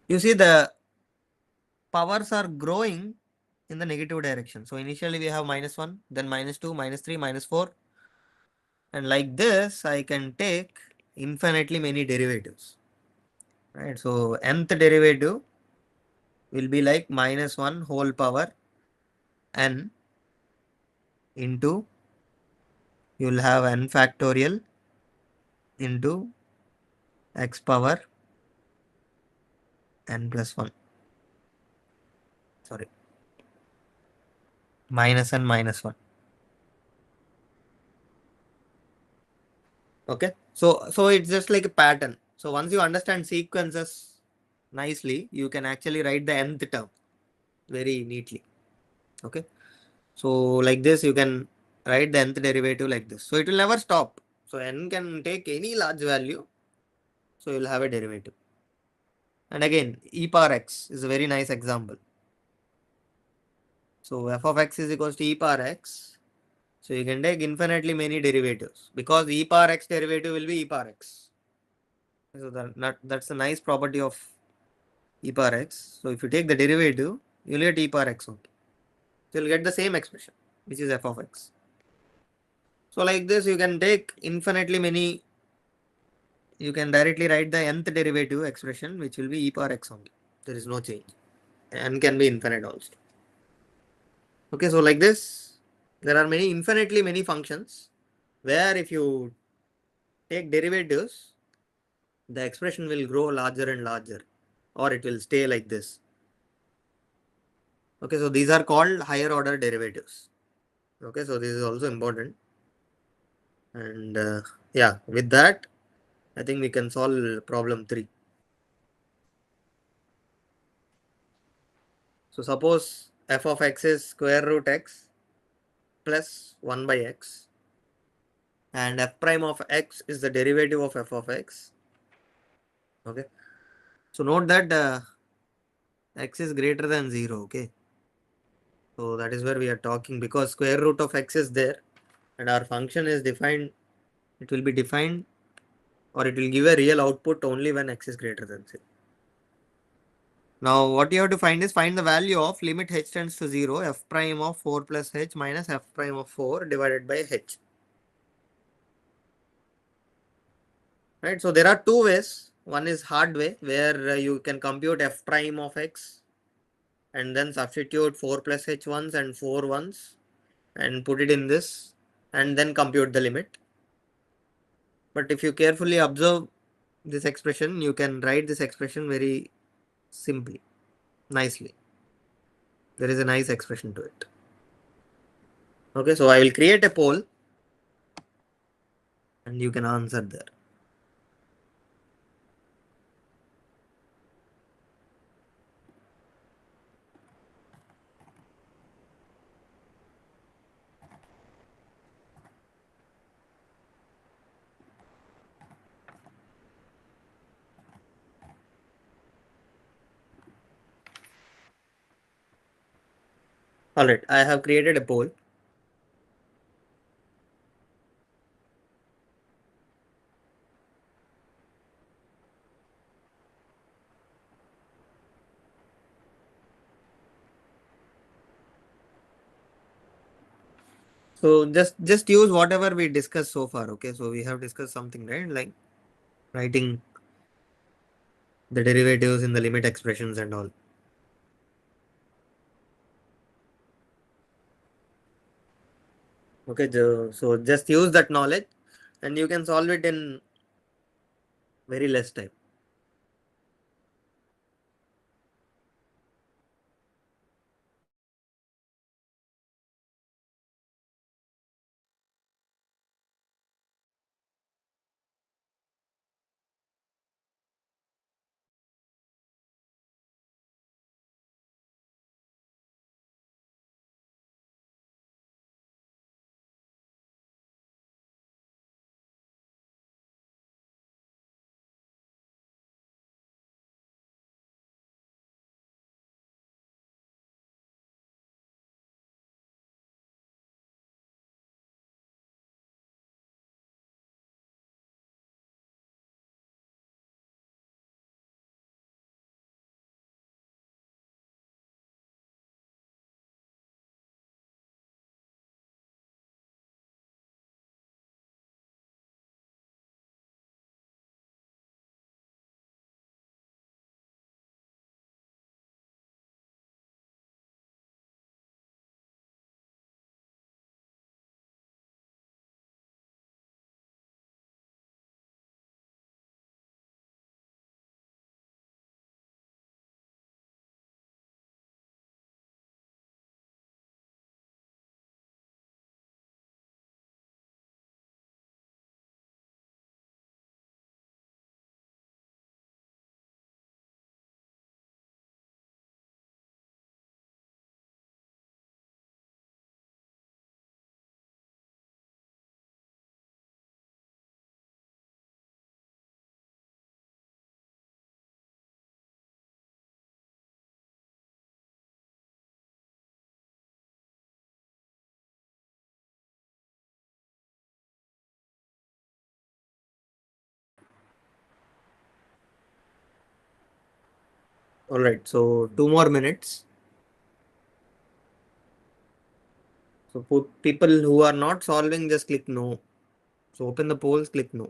You see the powers are growing in the negative direction. So initially we have minus 1, then minus 2, minus 3, minus 4. And like this, I can take infinitely many derivatives. Right? So nth derivative will be like minus 1 whole power n into, you will have n factorial into x power n plus 1. Sorry, minus n minus 1. Okay. So it's just like a pattern. So once you understand sequences nicely, you can actually write the nth term very neatly. Okay. So like this, you can write the nth derivative like this. So it will never stop. So n can take any large value. So you'll have a derivative. And again, e power x is a very nice example. So f of x is equals to e power x. So you can take infinitely many derivatives because e power x derivative will be e power x. So that's a nice property of e power x. So if you take the derivative, you'll get e power x only. So you'll get the same expression, which is f of x. So like this, you can take infinitely many, you can directly write the nth derivative expression, which will be e power x only. There is no change. N can be infinite also. Okay, so like this, there are infinitely many functions where if you take derivatives, the expression will grow larger and larger, or it will stay like this. Okay, so these are called higher order derivatives. Okay, so this is also important. And yeah, with that, I think we can solve problem 3. So suppose f of x is square root x plus 1 by x, and f prime of x is the derivative of f of x. Okay. So note that x is greater than 0. Okay. So that is where we are talking, because square root of x is there and our function is defined. It will be defined, or it will give a real output only when x is greater than 0. Now what you have to find is find the value of limit h tends to 0 f prime of 4 plus h minus f prime of 4 divided by h. Right. So there are two ways. One is hard way, where you can compute f prime of x and then substitute 4 plus h once and 4 once and put it in this and then compute the limit. But if you carefully observe this expression, you can write this expression very simply, nicely. There is a nice expression to it. Okay, so I will create a poll and you can answer there. Alright, I have created a poll. So just use whatever we discussed so far. Okay, so we have discussed something, right? Like writing the derivatives in the limit expressions and all. Okay, so just use that knowledge and you can solve it in very less time. Alright, so 2 more minutes. So people who are not solving, just click no. So open the polls, click no.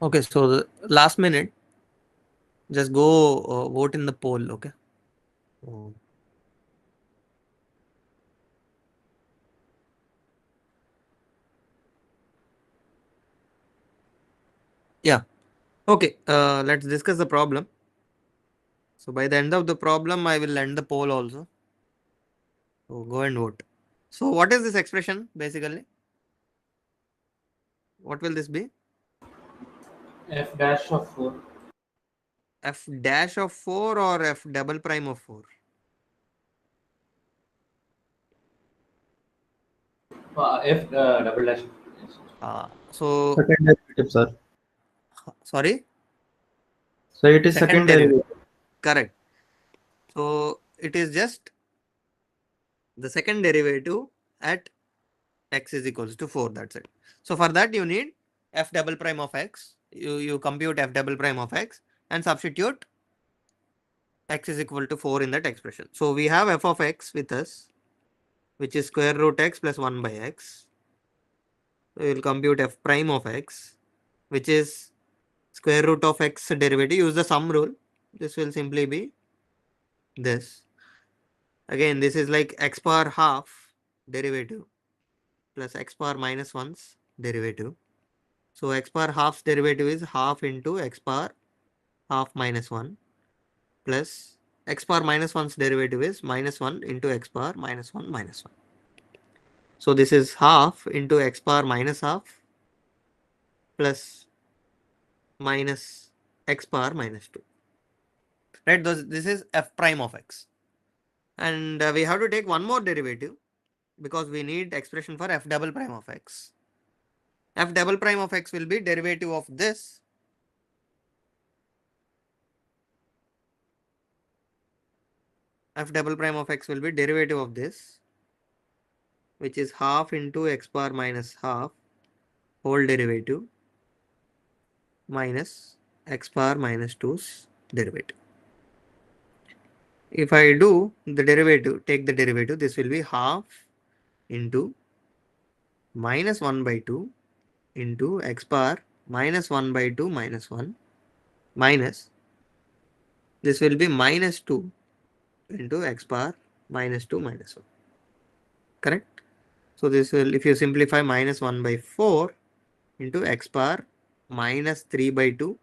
Okay, so the last minute, just go vote in the poll. Okay. So, yeah. Okay. Let's discuss the problem. So by the end of the problem, I will end the poll also. So go and vote. So what is this expression basically? What will this be? F dash of 4. F dash of 4 or F double prime of 4? F double dash. So Second derivative, sir. sorry, So it is second second derivative. derivative. Correct. So it is just the second derivative at x is equals to 4. That's it. So for that you need f double prime of x. You compute f double prime of x and substitute x is equal to 4 in that expression. So we have f of x with us, which is square root x plus 1 by x. So we will compute f prime of x, which is square root of x derivative. Use the sum rule. This will simply be this. Again, this is like x power half derivative plus x power minus 1's derivative. So x power half's derivative is half into x power half minus 1 plus x power minus 1's derivative is minus 1 into x power minus 1 minus 1. So this is half into x power minus half plus minus x power minus 2. Right? This is f prime of x. And we have to take one more derivative because we need expression for f double prime of x. F double prime of x will be derivative of this f double prime of x will be derivative of this, which is half into x power minus half whole derivative minus x power minus 2's derivative. If I do the derivative, take the derivative, this will be half into minus 1 by 2 into x power minus 1 by 2 minus 1 minus this will be minus 2 into x power minus 2 minus 1. Correct? So this will, if you simplify, minus 1 by 4 into x power minus 3 by 2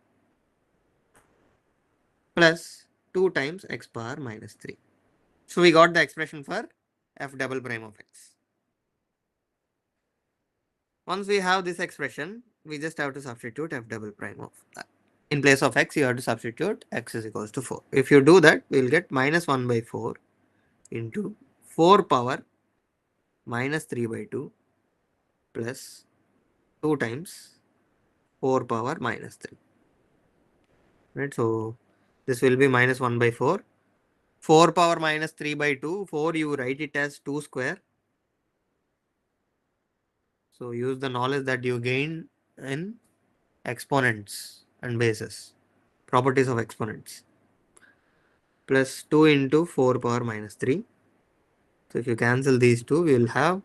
plus 2 times x power minus 3. So we got the expression for f double prime of x. Once we have this expression, we just have to substitute f double prime of that. In place of x, you have to substitute x is equals to 4. If you do that, we'll get minus 1 by 4 into 4 power minus 3 by 2 plus 2 times 4 power minus 3. Right? So this will be minus 1 by 4. 4 power minus 3 by 2. 4 you write it as 2 square. So use the knowledge that you gain in exponents and bases, properties of exponents. Plus 2 into 4 power minus 3. So if you cancel these two, we will have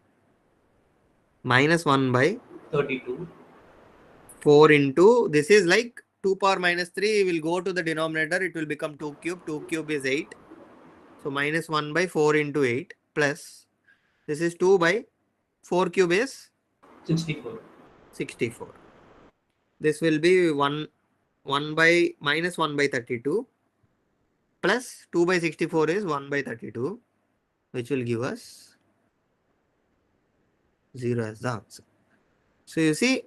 minus 1 by 32. 4 into, this is like 2 power minus 3 will go to the denominator, it will become 2 cube. 2 cube is 8. So minus 1 by 4 into 8 plus this is 2 by 4 cube is 64. 64. This will be 1 by minus 1 by 32 plus 2 by 64 is 1 by 32, which will give us 0 as the answer. So you see,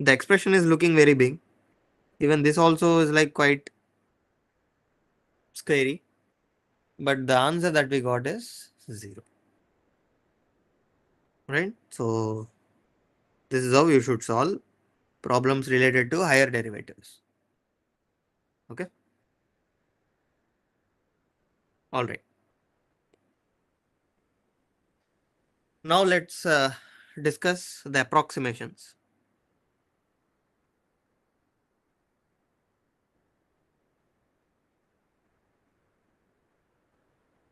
the expression is looking very big. Even this also is like quite scary. But the answer that we got is 0. Right? So this is how you should solve problems related to higher derivatives. Okay. All right. Now let's discuss the approximations.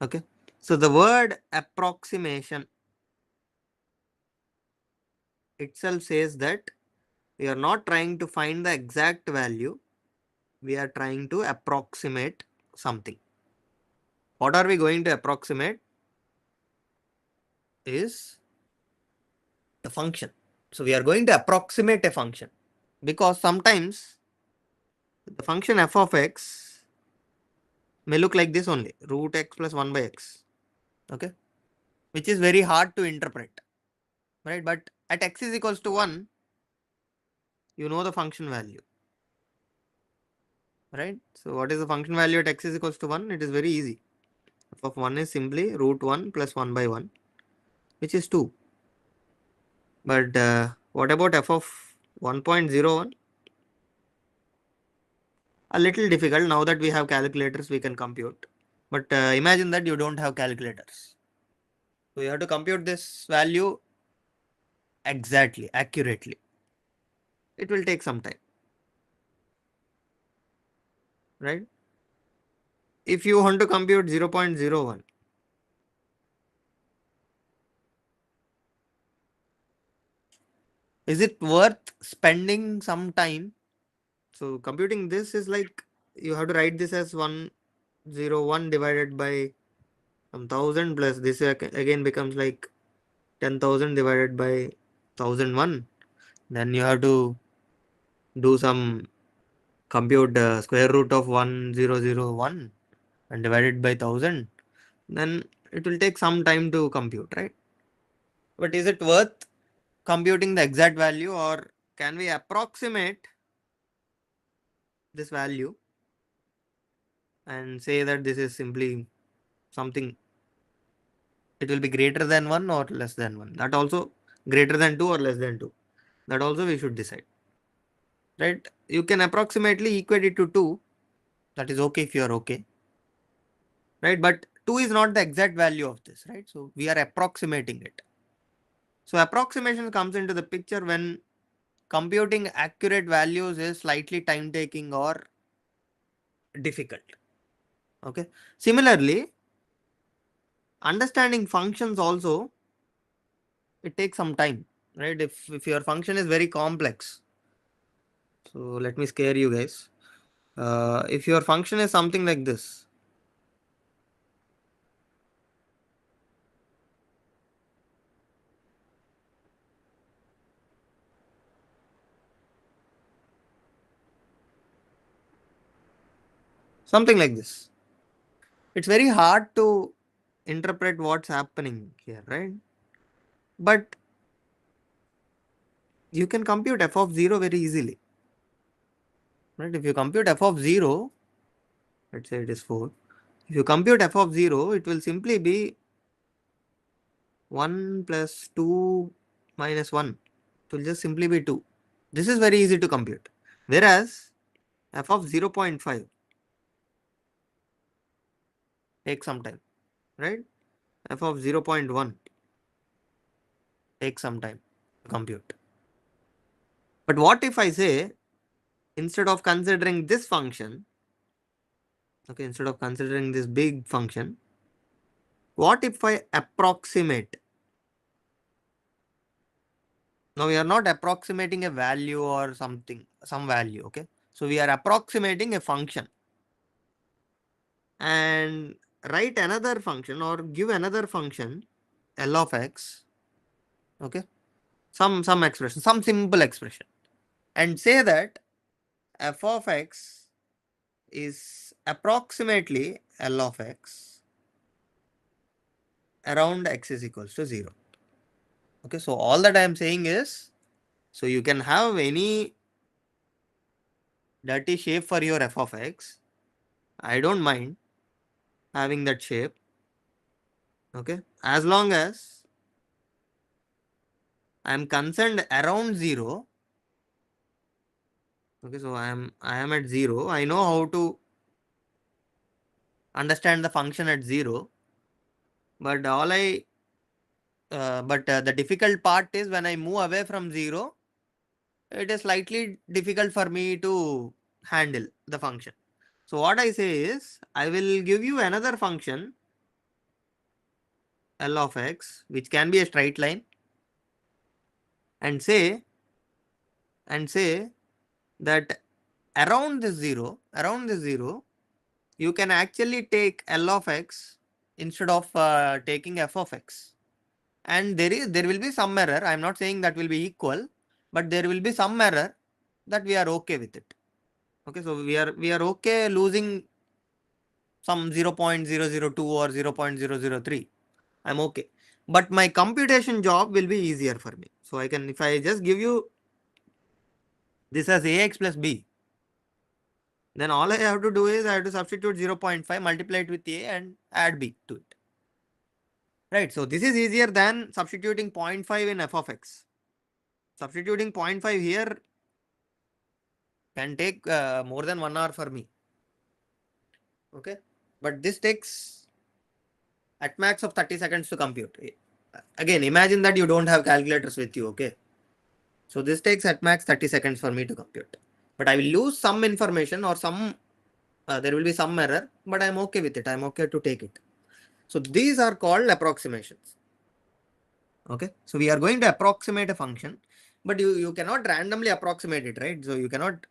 Okay. So the word approximation itself says that We are not trying to find the exact value. We are trying to approximate something. What are we going to approximate is the function. So we are going to approximate a function because sometimes the function f of x may look like this only, root x plus 1 by x, okay, which is very hard to interpret, right? But at x is equals to 1, you know the function value, right? So what is the function value at x is equals to 1? It is very easy. F of 1 is simply root 1 plus 1 by 1, which is 2. But what about f of 1.01? A little difficult. Now that we have calculators, we can compute. But imagine that you don't have calculators. So you have to compute this value exactly, accurately. It will take some time, right? If you want to compute 0.01, is it worth spending some time? So computing this is like you have to write this as 101 divided by some 1000 plus this again becomes like 10,000 divided by 1001. Then you have to do some compute square root of 1001 and divide it by 1000. Then it will take some time to compute, right? But is it worth computing the exact value, or can we approximate this value and say that this is simply something, it will be greater than 1 or less than 1? That also, greater than 2 or less than 2, that also we should decide, right? You can approximately equate it to 2. That is okay if you are okay, right? But 2 is not the exact value of this, right? So we are approximating it. So approximation comes into the picture when computing accurate values is slightly time taking or difficult. Okay. Similarly, understanding functions also, it takes some time, right? If your function is very complex, so let me scare you guys. If your function is something like this, something like this, it's very hard to interpret what's happening here, right? But you can compute f of 0 very easily, right? If you compute f of 0, let's say it is 4. If you compute f of 0, it will simply be 1 plus 2 minus 1. It will just simply be 2. This is very easy to compute. Whereas f of 0.5 takes some time, right? F of 0.1 takes some time to compute. But what if I say, instead of considering this function, okay, instead of considering this big function, what if I approximate? Now we are not approximating a value or something, some value, okay? So we are approximating a function and write another function or give another function L of x, okay? Some expression, some simple expression, and say that f of x is approximately L of x around x is equals to 0. Okay, so all that I am saying is, so you can have any dirty shape for your f of x. I don't mind having that shape, okay, as long as I am concerned around 0. Okay, so I am at 0. I know how to understand the function at 0, but the difficult part is when I move away from 0, it is slightly difficult for me to handle the function. So what I say is, I will give you another function L of x, which can be a straight line, and say and say that around this zero, you can actually take L of x instead of taking f of x. And there will be some error. I'm not saying that will be equal, but there will be some error that we are okay with it. Okay, so we are okay losing some 0.002 or 0.003. I'm okay. But my computation job will be easier for me. So I can, if I just give you this as ax plus b, then all I have to do is I have to substitute 0.5, multiply it with a and add b to it. Right. So this is easier than substituting 0.5 in f of x. Substituting 0.5 here can take more than 1 hour for me. Okay. But this takes at max of 30 seconds to compute. Again, imagine that you don't have calculators with you. Okay. So this takes at max 30 seconds for me to compute. But I will lose some information or some, there will be some error, but I'm okay with it. I'm okay to take it. So these are called approximations. Okay. So we are going to approximate a function, but you cannot randomly approximate it, right? So you cannot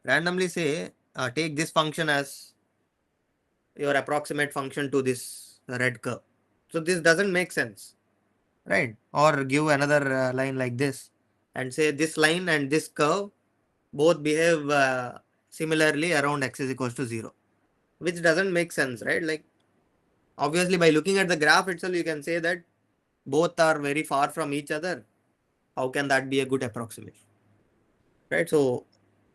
randomly say, take this function as your approximate function to this red curve. So this doesn't make sense, right? Or give another line like this and say this line and this curve both behave similarly around x is equals to 0, which doesn't make sense, right? Like obviously by looking at the graph itself, you can say that both are very far from each other. How can that be a good approximation, right? So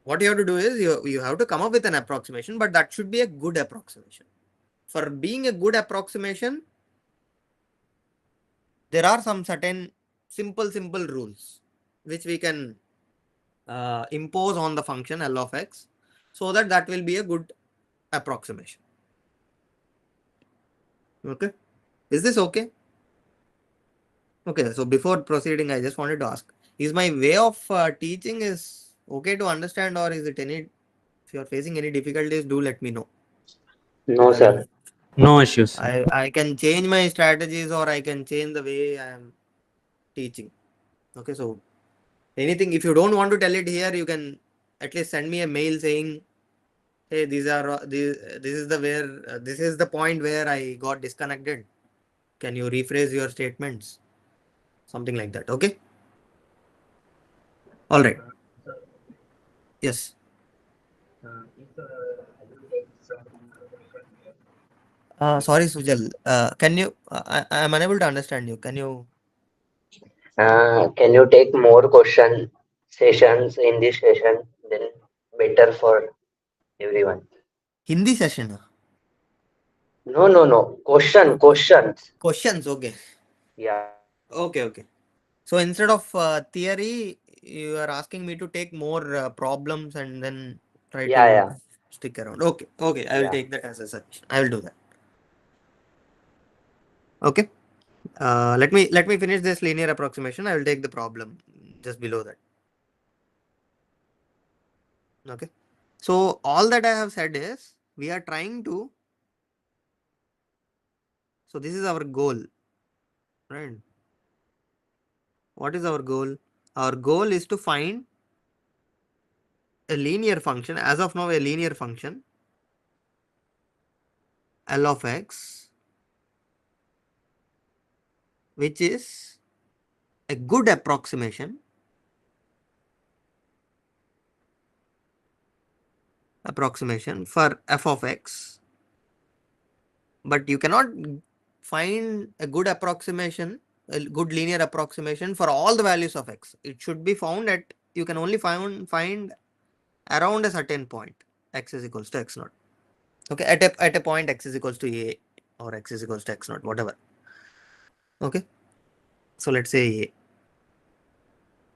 what you have to do is you have to come up with an approximation, but that should be a good approximation. For being a good approximation, there are some certain simple rules which we can impose on the function L of x so that that will be a good approximation. Okay. Is this okay? Okay. So before proceeding, I just wanted to ask, is my way of teaching is okay to understand, or is it any, if you are facing any difficulties, do let me know. No, Because sir. No issues. I can change my strategies or I can change the way I am teaching. Okay. So anything, if you don't want to tell it here, you can at least send me a mail saying, hey, these are this is the where this is the point where I got disconnected. Can you rephrase your statements? Something like that. Okay. All right. Yes. Sorry, Sujal. Can you? I am unable to understand you. Can you? Can you take more question sessions in this session? Then better for everyone. Hindi session. No, no, no. Questions. Questions. Okay. Yeah. Okay. Okay. So instead of theory, you are asking me to take more problems and then try Yeah, to yeah, stick around. Okay. Okay. I will yeah. take that as a suggestion. I will do that. Okay. Let me finish this linear approximation. I will take the problem just below that. Okay. So all that I have said is we are trying to. So this is our goal, right? What is our goal? Our goal is to find a linear function. As of now, a linear function L of x, which is a good approximation for f of x, but you cannot find a good approximation, a good linear approximation for all the values of x. It should be found at, you can only find around a certain point, x is equals to x naught. Okay, at a point x is equals to a or x is equals to x naught, whatever. Okay, so let's say a.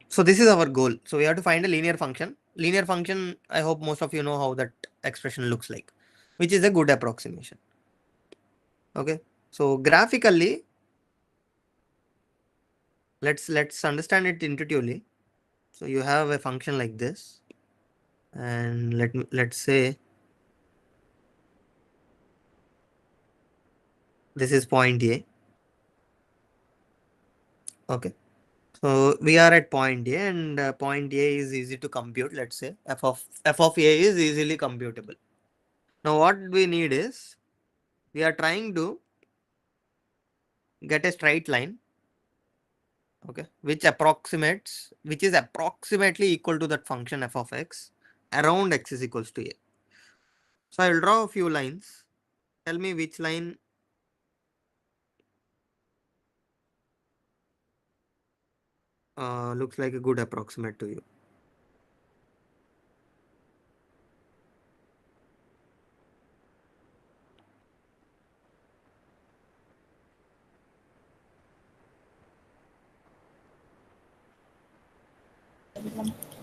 So this is our goal. So we have to find a linear function. Linear function, I hope most of you know how that expression looks like, which is a good approximation. Okay, so graphically, let's understand it intuitively. So you have a function like this, and let's say this is point A. Okay, So we are at point A, and point A is easy to compute. Let's say f of A is easily computable. Now what we need is, we are trying to get a straight line, okay, which is approximately equal to that function f of x around x is equals to A. So I will draw a few lines. Tell me which line looks like a good approximate to you.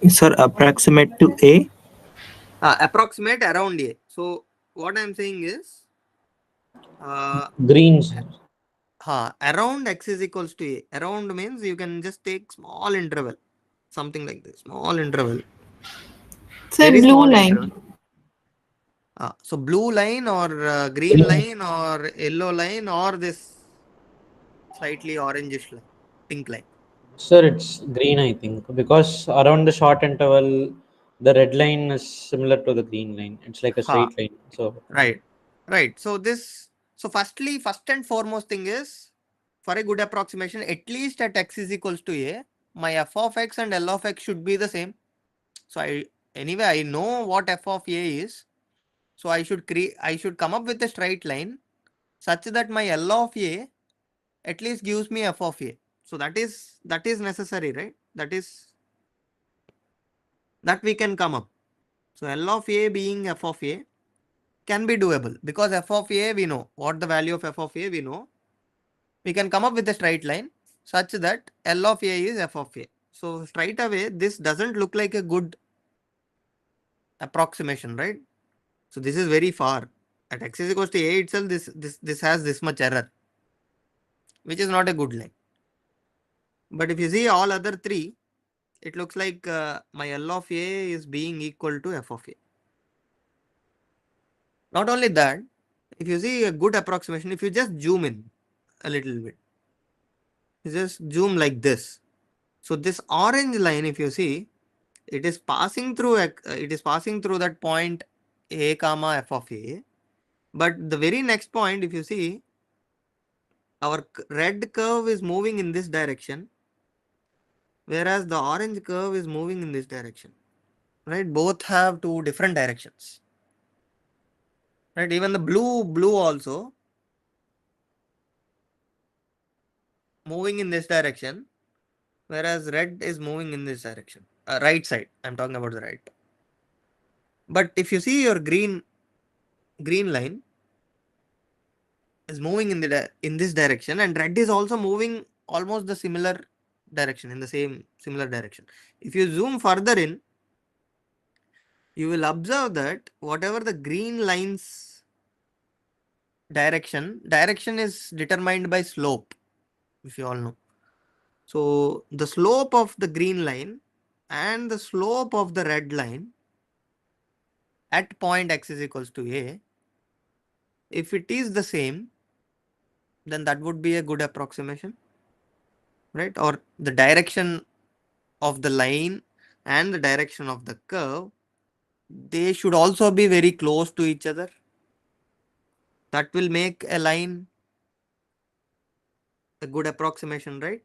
Sir, approximate to A. Approximate around A. So what I'm saying is, Green, sir. around x is equals to A. Around means you can just take small interval, something like this, small interval, Sir, very blue small line. interval. So blue line or green line or yellow line or this slightly orangish line, pink line. Sir, it's green, I think, because around the short interval, the red line is similar to the green line. It's like a Ha, straight line. So right, right. So first and foremost thing is, for a good approximation, at least at x is equals to A, my f of x and L of x should be the same. So anyway, I know what f of A is. So I should come up with a straight line such that my L of A at least gives me f of A. So that is necessary, right? That we can come up. So L of A being f of A can be doable, because f of A we know what the value of f of A we know. We can come up with a straight line such that L of A is f of A. So straight away, this doesn't look like a good approximation, right? So this is very far. At x is equals to A itself, this has this much error, which is not a good line. But if you see all other three, it looks like my L of A is being equal to f of A. Not only that, if you see a good approximation, if you just zoom in a little bit, you just zoom like this. So this orange line, if you see, it is passing through that point A comma f of A. But the very next point, if you see, our red curve is moving in this direction, whereas the orange curve is moving in this direction. Right? Both have two different directions. Right? Even the blue also moving in this direction, whereas red is moving in this direction. Right side. I'm talking about the right. But if you see your green line is moving in this direction, and red is also moving almost the similar direction, in the same similar direction. If you zoom further in, you will observe that whatever the green lines direction is determined by slope, if you all know. So the slope of the green line and the slope of the red line at point x is equals to A, if it is the same, then that would be a good approximation, right? Or the direction of the line and the direction of the curve, they should also be very close to each other. That will make a line a good approximation, right?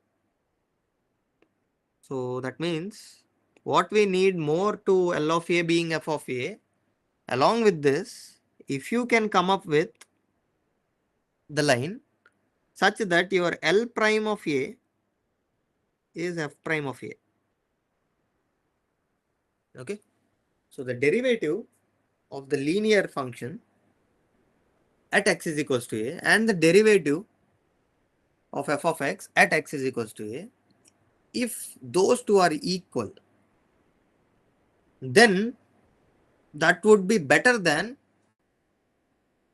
So that means what we need more to L of A being f of A, along with this, if you can come up with the line such that your L prime of A is f prime of A. Okay. So the derivative of the linear function at x is equals to A and the derivative of f of x at x is equals to A, if those two are equal, then that would be better than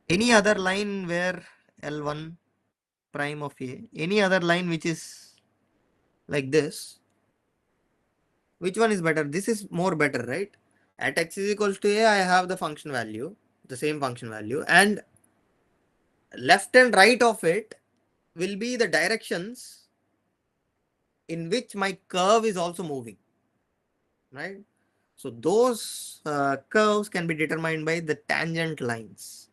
any other line where L1 prime of A, any other line which is like this. Which one is better? This is more better, right? At x is equals to A, I have the function value, the same function value, and left and right of it will be the directions in which my curve is also moving, right? So those curves can be determined by the tangent lines.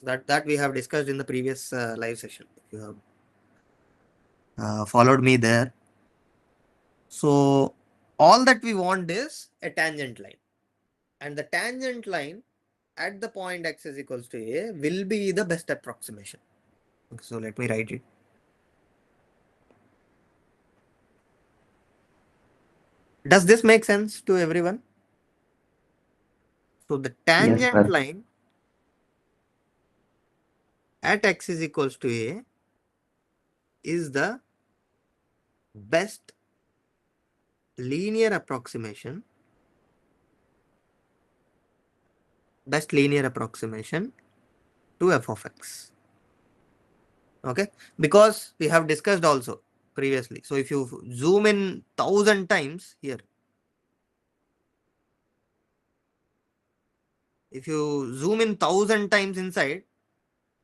That we have discussed in the previous live session. If you have followed me there. So all that we want is a tangent line, and the tangent line at the point x is equals to a will be the best approximation. Okay, so let me write it. Does this make sense to everyone? So the Yes, tangent sir. line at x is equals to a is the best linear approximation to f of x. Okay, because we have discussed also previously. So if you zoom in 1000 times here, if you zoom in 1000 times inside,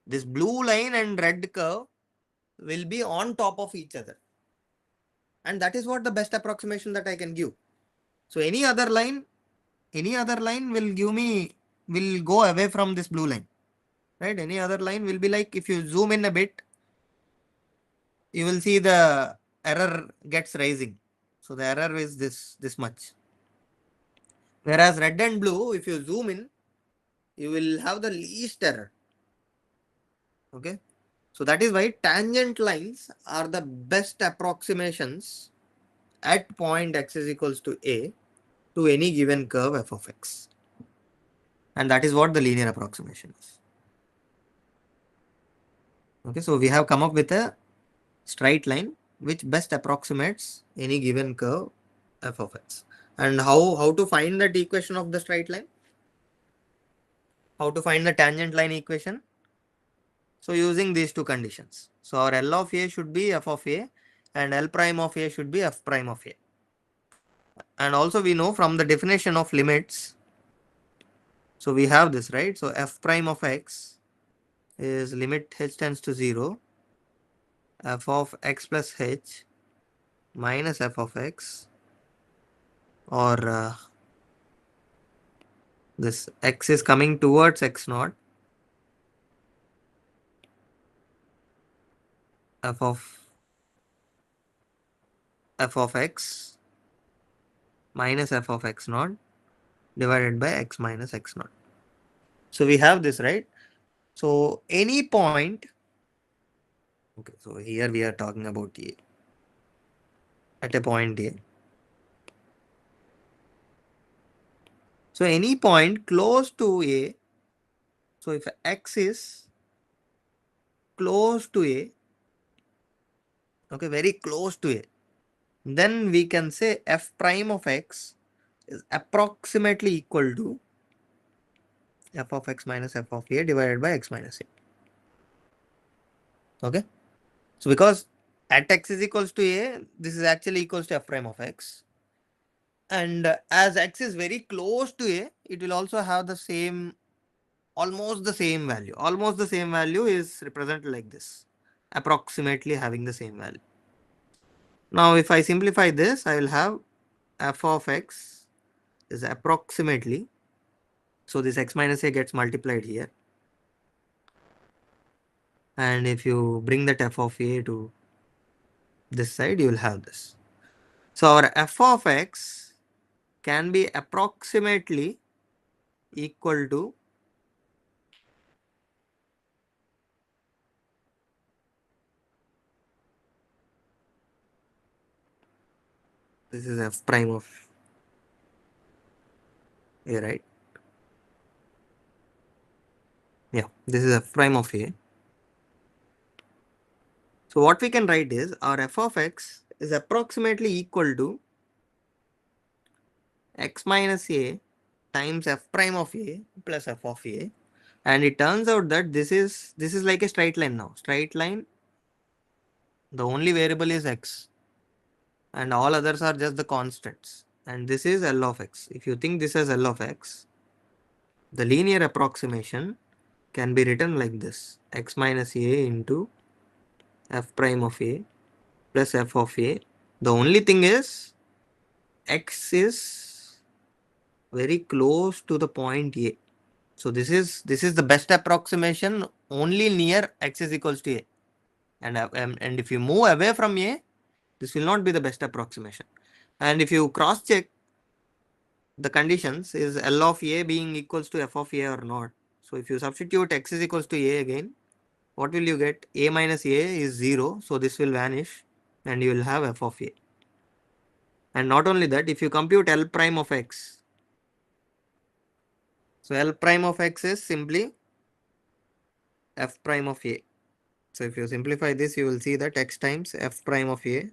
this blue line and red curve will be on top of each other, and that is what the best approximation that I can give. So any other line will give me, will go away from this blue line, right? Any other line will be like, if you zoom in a bit, you will see the error gets rising. So the error is this much. Whereas red and blue, if you zoom in, you will have the least error. Okay. So that is why tangent lines are the best approximations at point x is equals to a to any given curve f of x. And that is what the linear approximation is. Okay, so we have come up with a straight line which best approximates any given curve f of x. And how to find that equation of the straight line? How to find the tangent line equation? So using these two conditions. So our L of a should be f of a and L prime of a should be f prime of a. And also we know from the definition of limits, so we have this, right? So f prime of x is limit h tends to 0, f of x plus h minus f of x, or this x is coming towards x naught, f of x minus f of x naught divided by x minus x naught. So we have this, right? So any point, okay, so here we are talking about a, at a point a. So any point close to a, so if x is close to a, okay, very close to a, then we can say f prime of x is approximately equal to f of x minus f of a divided by x minus a. Okay, so because at x is equals to a, this is actually equals to f prime of x, and as x is very close to a, it will also have the same, almost the same value. Almost the same value is represented like this, approximately having the same value. Now if I simplify this, I will have f of x is approximately, so this x minus a gets multiplied here, and if you bring that f of a to this side, you will have this. So our f of x can be approximately equal to this is f prime of a, right? Yeah, this is f prime of a. So what we can write is our f of x is approximately equal to x minus a times f prime of a plus f of a, and it turns out that this is like a straight line now. Straight line, the only variable is x and all others are just the constants, and this is L of x. If you think this as L of x, the linear approximation can be written like this: x minus a into f prime of a plus f of a The only thing is x is very close to the point A. So this is the best approximation only near x is equals to A. And if you move away from A, this will not be the best approximation. And if you cross check the conditions, is L of A being equals to f of A or not? So if you substitute x is equals to A again, what will you get? A minus A is 0. So this will vanish and you will have f of A. And not only that, if you compute L prime of x, so L prime of x is simply f prime of A. So if you simplify this, you will see that x times f prime of A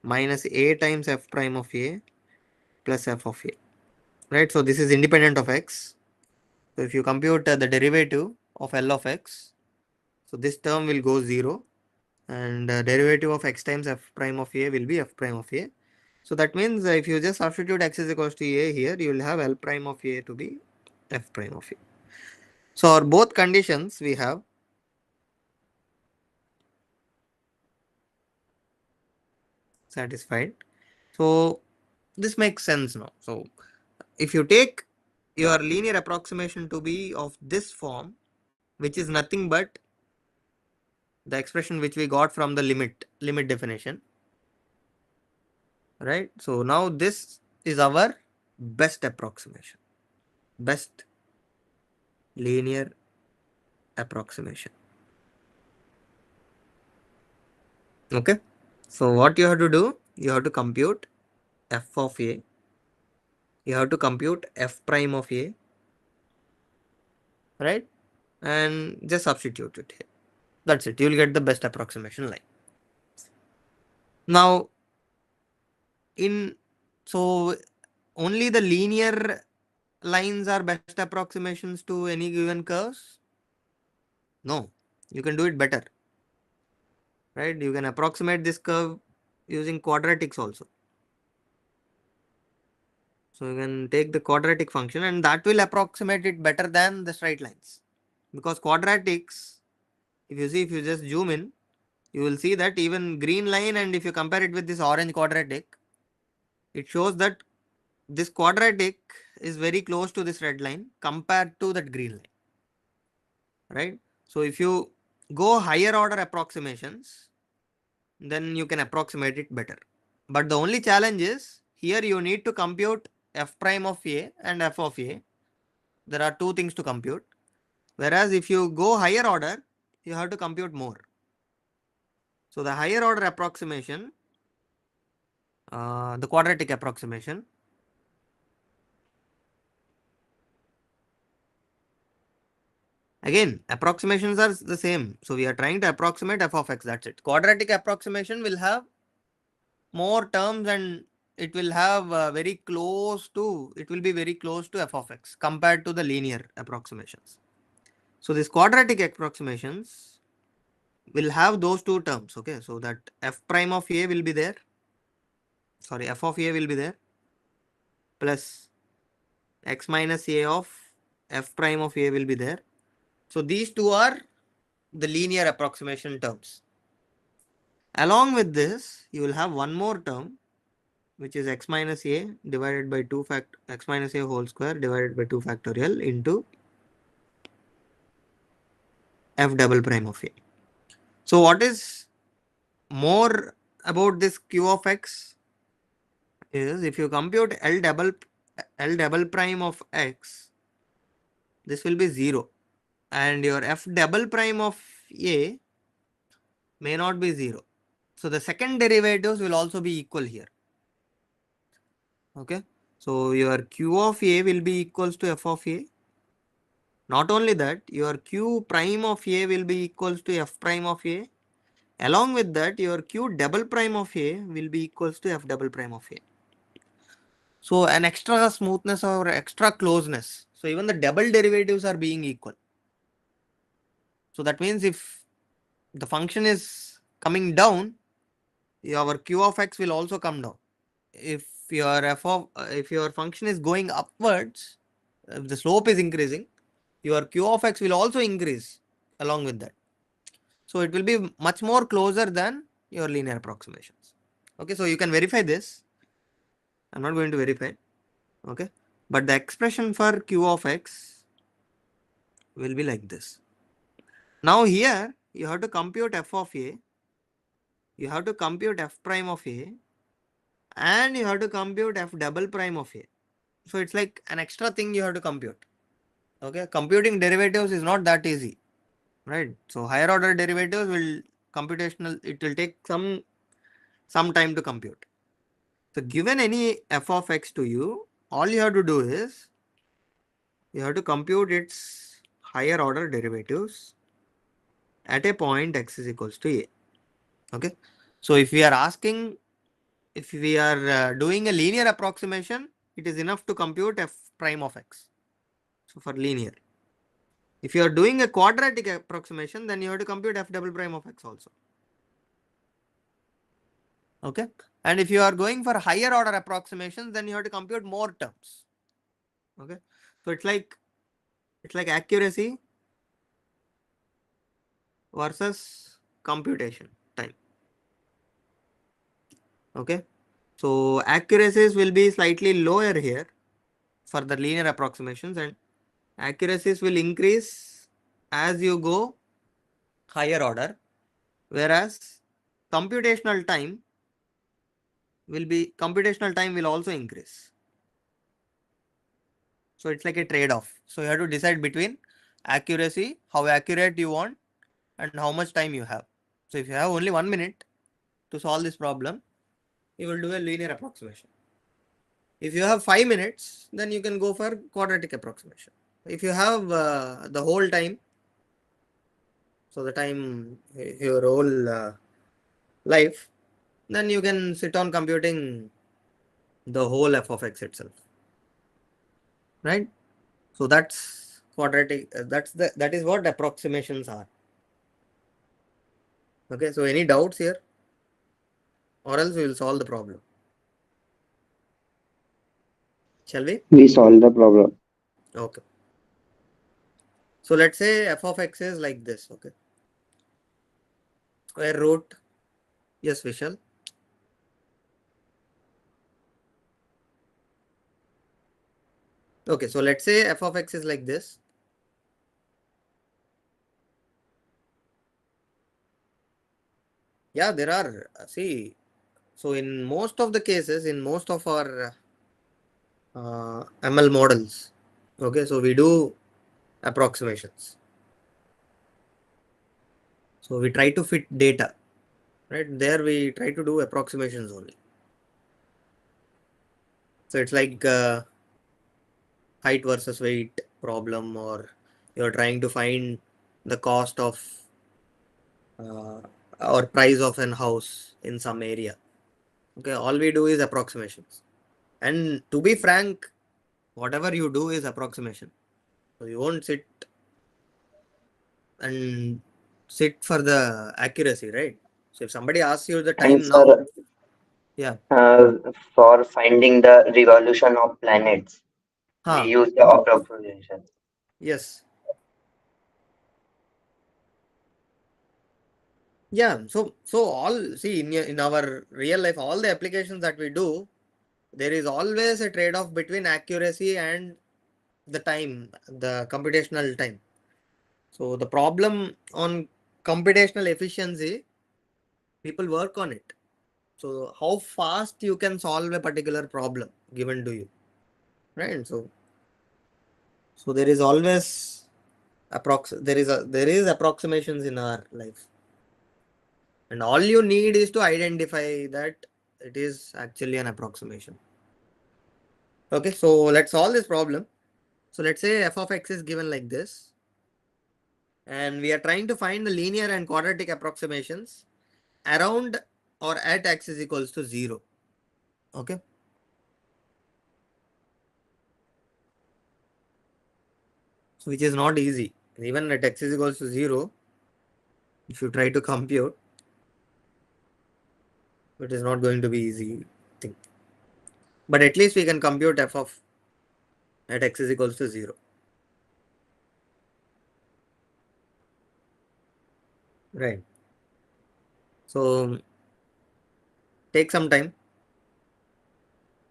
minus A times f prime of A plus f of A. Right? So this is independent of x. So if you compute the derivative of L of x, so this term will go 0 and derivative of x times f prime of A will be f prime of A. So that means if you just substitute x is equals to A here, you will have L prime of A to be f prime of A. So our both conditions we have satisfied. So this makes sense now. So if you take your linear approximation to be of this form, which is nothing but the expression which we got from the limit definition, right? So now this is our best approximation, best linear approximation. Okay. So what you have to do, you have to compute f of A, you have to compute f prime of A, right? And just substitute it here. That's it. You will get the best approximation line. Now, so only the linear lines are best approximations to any given curves? No, you can do it better, right? You can approximate this curve using quadratics also. So you can take the quadratic function and that will approximate it better than the straight lines. Because quadratics, if you just zoom in, you will see that even green line, and if you compare it with this orange quadratic, it shows that this quadratic is very close to this red line compared to that green line, right? So if you go higher order approximations, then you can approximate it better. But the only challenge is here you need to compute f prime of A and f of A. There are two things to compute. Whereas if you go higher order, you have to compute more. So the higher order approximation, the quadratic approximation, again, approximations are the same. So we are trying to approximate f of x, that's it. Quadratic approximation will have more terms and it will have it will be very close to f of x compared to the linear approximations. So these quadratic approximations will have those two terms, okay? So that f prime of A will be there, sorry, f of A will be there, plus x minus A of f prime of A will be there. So these two are the linear approximation terms. Along with this, you will have one more term, which is x minus A divided by x minus A whole square divided by 2 factorial into f double prime of A. So what is more about this q of x is if you compute L double prime of x, this will be 0 and your f double prime of A may not be 0. So the second derivatives will also be equal here. Okay. So your q of A will be equals to f of A. Not only that, your q prime of A will be equals to f prime of A. Along with that, your q double prime of A will be equals to f double prime of A. So an extra smoothness or extra closeness. So even the double derivatives are being equal. So that means if the function is coming down, your q of x will also come down. If your function is going upwards, if the slope is increasing, your q of x will also increase along with that. So it will be much more closer than your linear approximations. Okay, so you can verify this. I'm not going to verify. Okay, but the expression for q of x will be like this. Now here you have to compute f of a, you have to compute f prime of a, and you have to compute f double prime of a. So it's like an extra thing you have to compute. Okay, computing derivatives is not that easy, right? So higher order derivatives will computational, it will take some time to compute. So given any f of x to you, all you have to do is you have to compute its higher order derivatives at a point x is equals to a. Okay, so if we are asking, if we are doing a linear approximation, it is enough to compute f prime of x. So for linear, if you are doing a quadratic approximation, then you have to compute f double prime of x also. Okay, and if you are going for higher order approximations, then you have to compute more terms. Okay, so it's like accuracy versus computation time. Okay, so accuracies will be slightly lower here for the linear approximations, and accuracies will increase as you go higher order, whereas computational time will also increase. So it's like a trade-off. So you have to decide between accuracy, how accurate you want, and how much time you have. So if you have only 1 minute to solve this problem, you will do a linear approximation. If you have 5 minutes, then you can go for quadratic approximation. If you have the whole time, so the time your whole life, then you can sit on computing the whole f of x itself, right? So that's quadratic. That is what approximations are. Okay. So any doubts here, or else we will solve the problem. Shall we? We solve the problem. Okay. So let's say f of x is like this. Okay. Square root. Yes, Vishal. Okay. So let's say f of x is like this. Yeah, there are. See, so in most of the cases, in most of our ML models, okay, so we do approximations. So we try to fit data, right? There we try to do approximations only. So it's like height versus weight problem, or you're trying to find the cost of or price of an house in some area. Okay, all we do is approximations. And to be frank, whatever you do is approximation. So you won't sit for the accuracy, right? So if somebody asks you the And time now, sir, yeah, for finding the revolution of planets, we huh, use the approximation. yes, yeah. So all see in our real life, all the applications that we do, there is always a trade-off between accuracy and the time, the computational time. So the problem on computational efficiency, people work on it. So how fast you can solve a particular problem given to you, right? So there is always there is approximations in our life, and all you need is to identify that it is actually an approximation. Okay, so let's solve this problem. So let's say f of x is given like this, and we are trying to find the linear and quadratic approximations around or at x is equals to 0. Okay. So which is not easy. Even at x is equals to 0, if you try to compute, it is not going to be easy thing. But at least we can compute f of at x is equals to 0. Right. So take some time.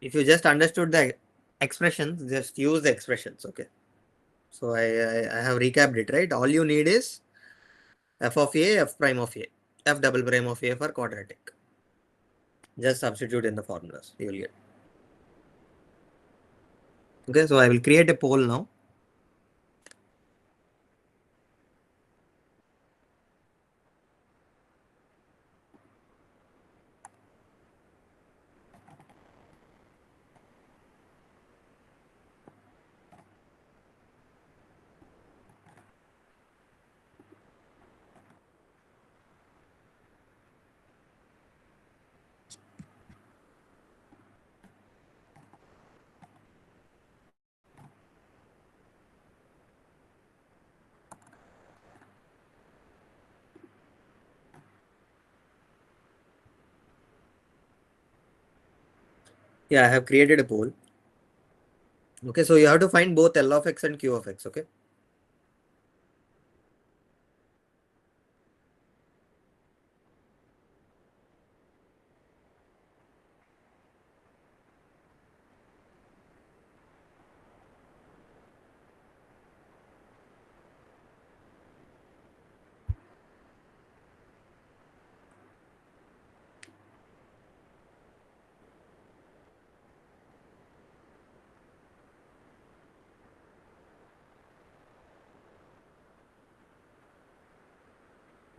If you just understood the expressions, just use the expressions. Okay. So I have recapped it, right? All you need is f of a, f prime of a, f double prime of a for quadratic. Just substitute in the formulas. You will get. Okay. So I will create a poll now. Yeah, I have created a poll. Okay, so you have to find both L of x and Q of x. Okay.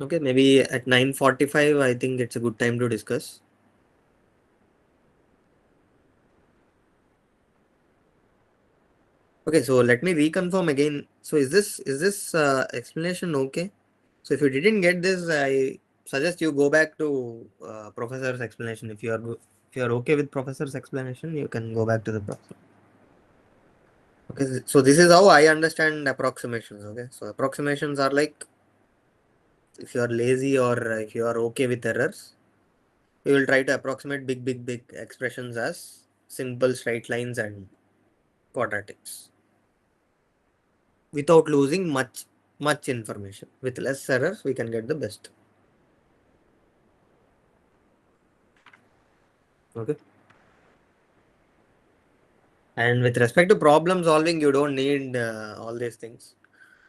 Okay, maybe at 9:45, I think it's a good time to discuss. Okay, so let me reconfirm again. So is this explanation okay? So if you didn't get this, I suggest you go back to professor's explanation. If you are okay with professor's explanation, you can go back to the professor. Okay, so this is how I understand approximations. Okay, so approximations are like if you are lazy or if you are okay with errors, we will try to approximate big expressions as simple straight lines and quadratics without losing much information. With less errors, we can get the best. Okay. And with respect to problem solving, you don't need all these things.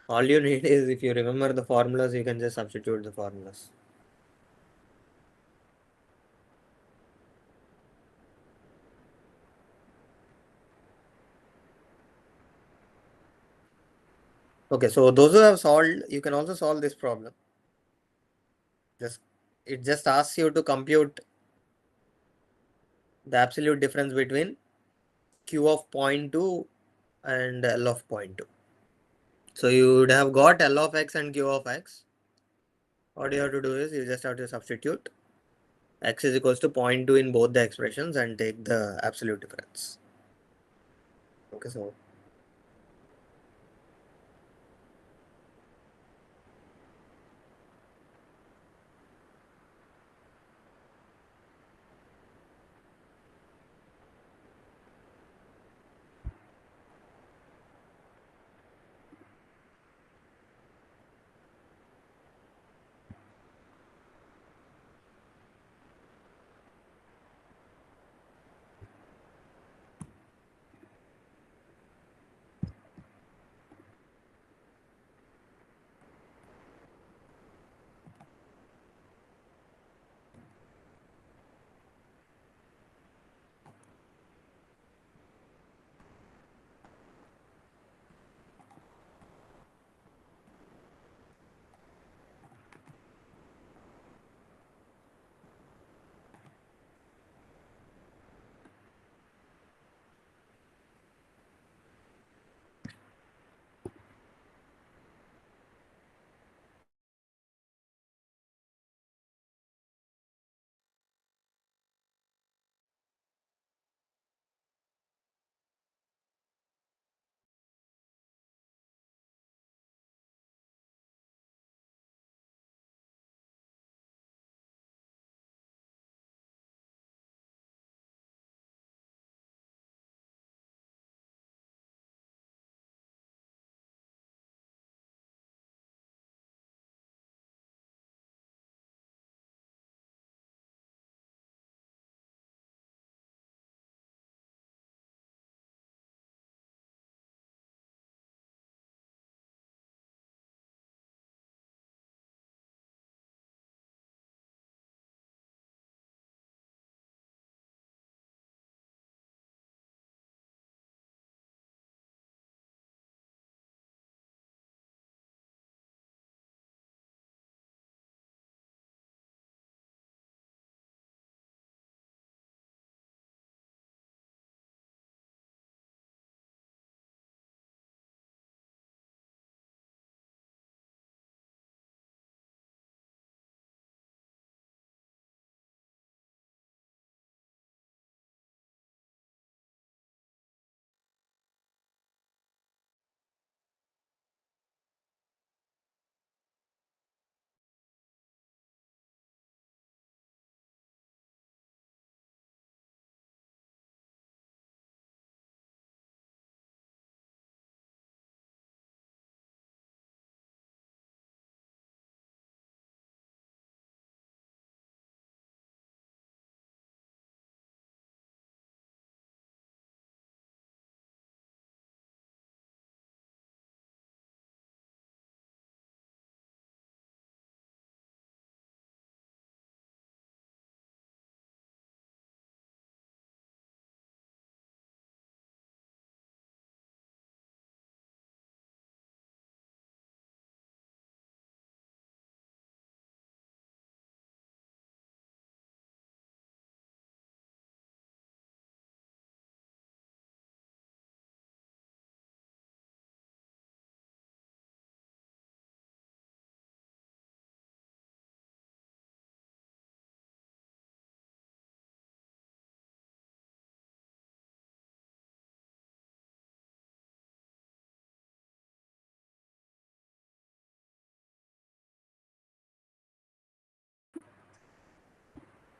All you need is if you remember the formulas, you can just substitute the formulas. Okay, so those who have solved, you can also solve this problem. Just it just asks you to compute the absolute difference between Q of 0.2 and L of 0.2. So you would have got L of x and Q of x. What you have to do is you just have to substitute x is equals to 0.2 in both the expressions and take the absolute difference. Okay, so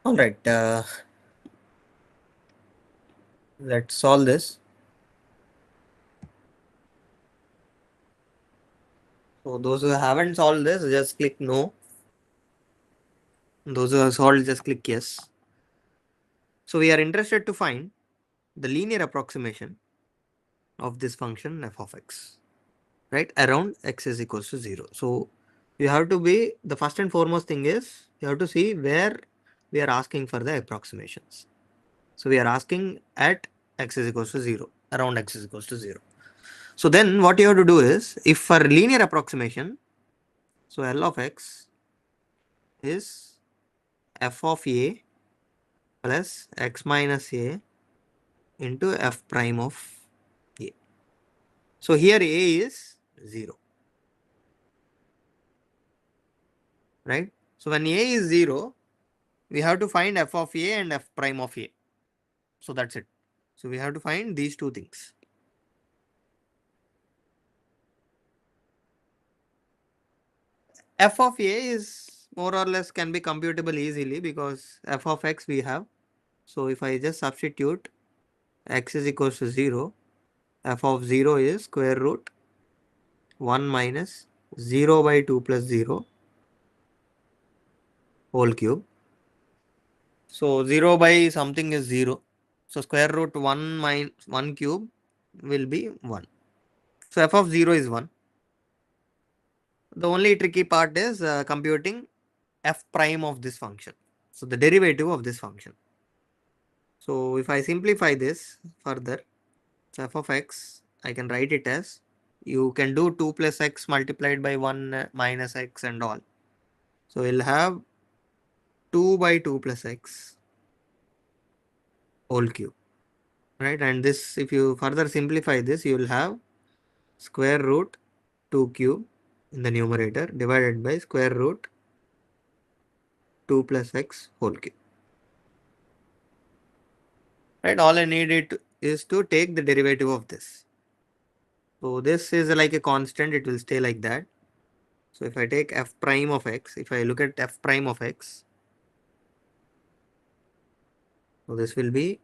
All right. Let's solve this. So those who haven't solved this, just click no. Those who have solved, just click yes. So we are interested to find the linear approximation of this function f of x, right, around x is equals to 0. So you have to be, the first and foremost thing is you have to see where we are asking for the approximations. So we are asking at x is equals to 0, around x is equals to 0. So then what you have to do is, if for linear approximation, so L of x is f of a plus x minus a into f prime of a. So here a is 0, right? So when a is 0, we have to find f of a and f prime of a. So that's it. So we have to find these two things. F of a is more or less can be computable easily because f of x we have. So if I just substitute x is equals to 0, f of 0 is square root 1 minus 0 by 2 plus 0 whole cube. So 0 by something is 0. So square root 1 minus 1 cube will be 1. So f of 0 is 1. The only tricky part is computing f prime of this function. So the derivative of this function. So if I simplify this further, so f of x, I can write it as, you can do 2 plus x multiplied by 1 minus x and all. So we'll have 2 by 2 plus x whole cube, right? And this, if you further simplify this, you will have square root 2 cube in the numerator divided by square root 2 plus x whole cube. Right, all I need it is to take the derivative of this. So this is like a constant, it will stay like that. So if I take f prime of x, if I look at f prime of x, so this will be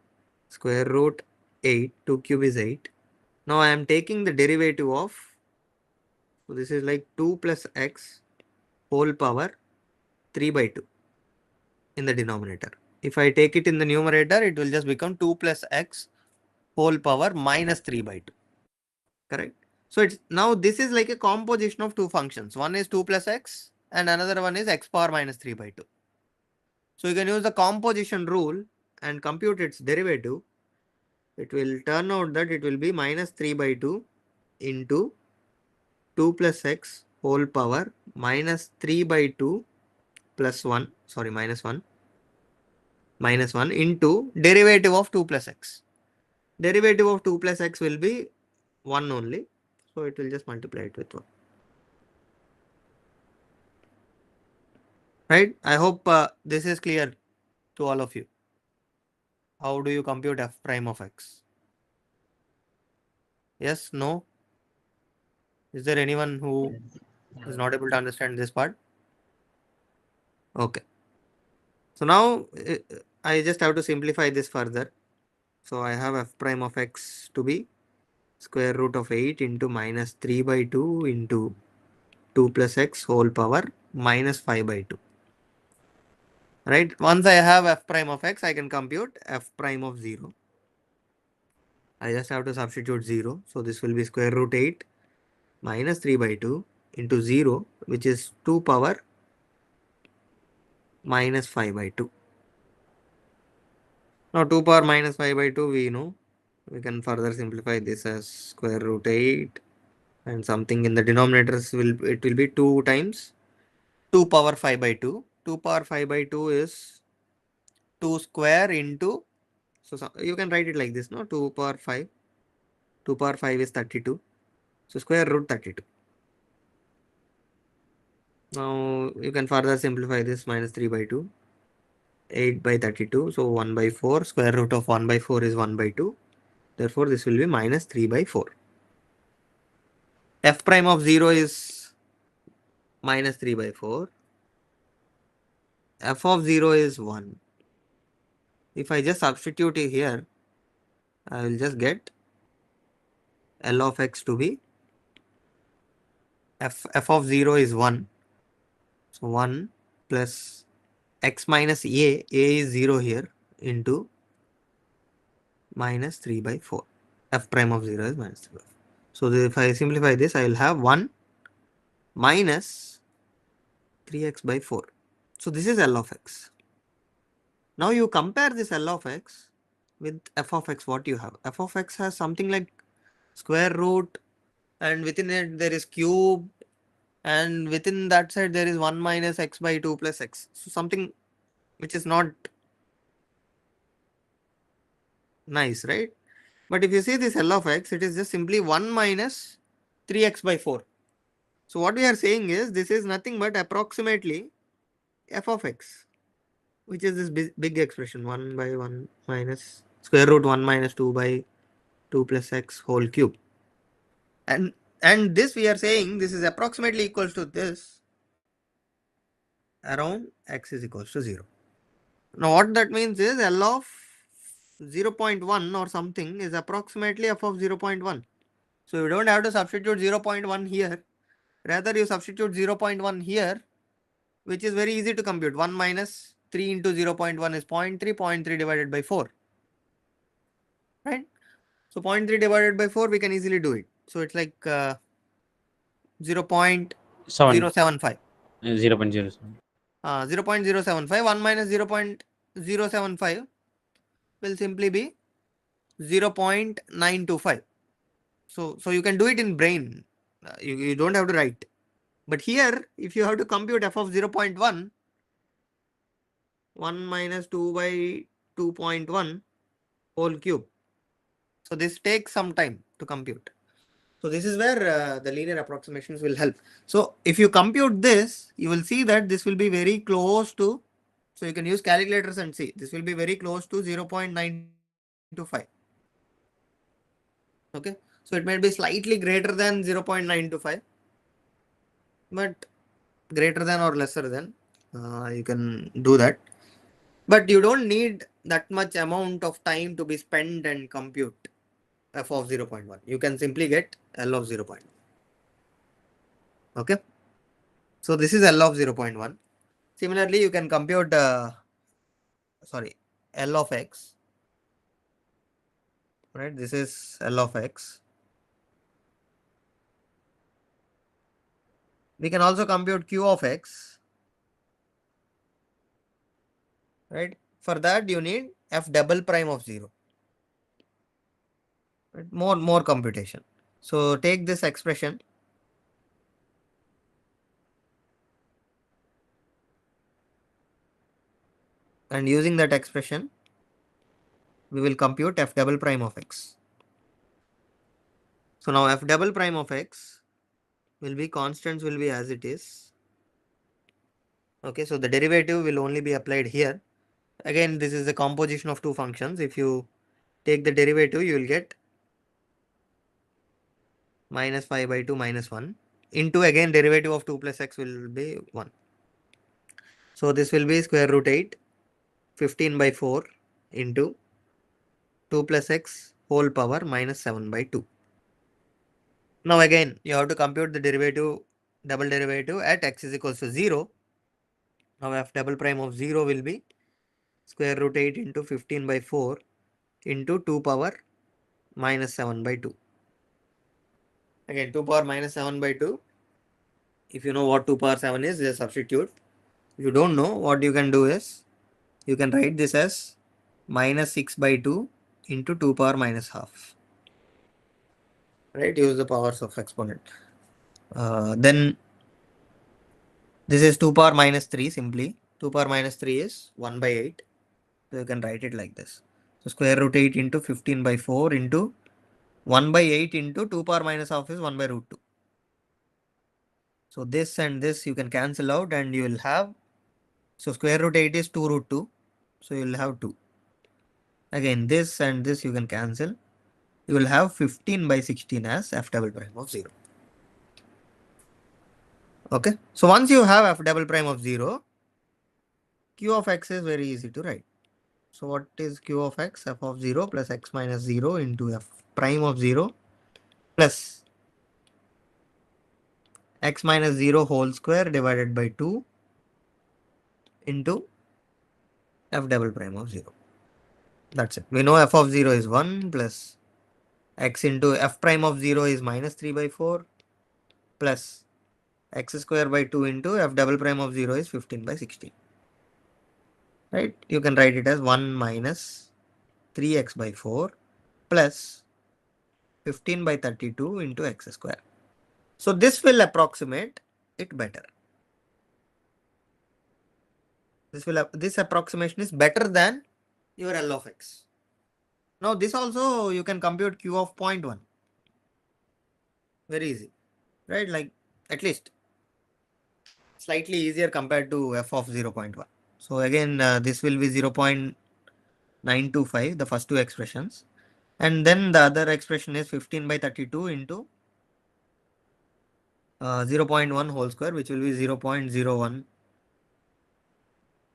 square root 8, 2 cube is 8. Now I am taking the derivative of, so this is like 2 plus x whole power 3 by 2 in the denominator. If I take it in the numerator, it will just become 2 plus x whole power minus 3 by 2. Correct? So it's now this is like a composition of two functions. One is 2 plus x and another one is x power minus 3 by 2. So you can use the composition rule and compute its derivative. It will turn out that it will be minus 3 by 2 into 2 plus x whole power minus 3 by 2 plus 1, sorry, minus 1 into derivative of 2 plus x. Derivative of 2 plus x will be 1 only. So it will just multiply it with 1. Right? I hope this is clear to all of you. How do you compute f prime of x? Yes? No? Is there anyone who is not able to understand this part? Okay. So now I just have to simplify this further. So I have f prime of x to be square root of 8 into minus 3 by 2 into 2 plus x whole power minus 5 by 2. Right? Once I have f prime of x, I can compute f prime of 0. I just have to substitute 0. So this will be square root 8 minus 3 by 2 into 0, which is 2 power minus 5 by 2. Now 2 power minus 5 by 2 we know. We can further simplify this as square root 8 and something in the denominators will be 2 times 2 power 5 by 2. 2 power 5 by 2 is 2 square into, so you can write it like this, no? 2 power 5. 2 power 5 is 32. So square root 32. Now you can further simplify this, minus 3 by 2. 8 by 32. So 1 by 4. Square root of 1 by 4 is 1 by 2. Therefore, this will be minus 3 by 4. F prime of 0 is minus 3 by 4. F of 0 is 1. if I just substitute it here, I will just get L of x to be f of 0 is 1. So 1 plus x minus a is 0 here, into minus 3 by 4. F prime of 0 is minus 3 by 4. So if I simplify this, I will have 1 minus 3x by 4. So this is L of x. Now you compare this L of x with f of x. What you have? F of x has something like square root, and within it there is cube, and within that side there is 1 minus x by 2 plus x. So something which is not nice, right? But if you see this L of x, it is just simply 1 minus 3x by 4. So what we are saying is this is nothing but approximately f of x, which is this big expression 1 by 1 minus square root 1 minus 2 by 2 plus x whole cube. And this we are saying this is approximately equals to this around x is equals to 0. Now what that means is L of 0.1 or something is approximately f of 0.1. So you don't have to substitute 0.1 here. Rather you substitute 0.1 here, which is very easy to compute. 1 minus 3 into 0.1 is 0.3, 0.3 divided by 4. Right? So 0.3 divided by 4, we can easily do it. So it's like 0.075. 0.07. 0.075. 1 minus 0.075 will simply be 0.925. So you can do it in brain. You don't have to write. But here, if you have to compute f of 0.1, 1 minus 2 by 2.1 whole cube. So this takes some time to compute. So this is where the linear approximations will help. So if you compute this, you will see that this will be very close to, so you can use calculators and see, this will be very close to 0.925. Okay. So it may be slightly greater than 0.925, but greater than or lesser than, you can do that. But you don't need that much amount of time to be spent and compute f of 0.1. You can simply get L of 0.1. Okay. So this is L of 0.1. Similarly, you can compute, L of x. Right. This is L of x. We can also compute Q of x. Right. For that, you need f double prime of 0. Right? More computation. So take this expression. And using that expression, we will compute f double prime of x. So now f double prime of x will be, constants will be as it is. Okay, so the derivative will only be applied here. Again, this is the composition of two functions. If you take the derivative, you will get minus 5 by 2 minus 1 into, again, derivative of 2 plus x will be 1. So this will be square root 8, 15 by 4 into 2 plus x whole power minus 7 by 2. Now again, you have to compute the derivative, double derivative at x is equals to 0. Now f double prime of 0 will be square root 8 into 15 by 4 into 2 power minus 7 by 2. Again, 2 power minus 7 by 2. If you know what 2 power 7 is, just substitute. If you don't know, what you can do is, you can write this as minus 6 by 2 into 2 power minus half. Right? Use the powers of exponent. Then this is 2 power minus 3 simply. 2 power minus 3 is 1 by 8. So you can write it like this. So square root 8 into 15 by 4 into 1 by 8 into 2 power minus half is 1 by root 2. So this and this you can cancel out and you will have, so square root 8 is 2 root 2. So you will have 2. Again, this and this you can cancel. You will have 15 by 16 as f double prime of 0. Okay. So once you have f double prime of 0, q of x is very easy to write. So what is q of x? F of 0 plus x minus 0 into f prime of 0 plus x minus 0 whole square divided by 2 into f double prime of 0. That's it. We know f of 0 is 1 plus x into f prime of 0 is minus 3 by 4 plus x square by 2 into f double prime of 0 is 15 by 16. Right? You can write it as 1 minus 3x by 4 plus 15 by 32 into x square. So this will approximate it better. This approximation is better than your L of x. Now this also you can compute q of 0.1. Very easy, right? Like at least slightly easier compared to f of 0.1. So again, this will be 0.925, the first two expressions. And then the other expression is 15 by 32 into 0.1 whole square, which will be 0.01.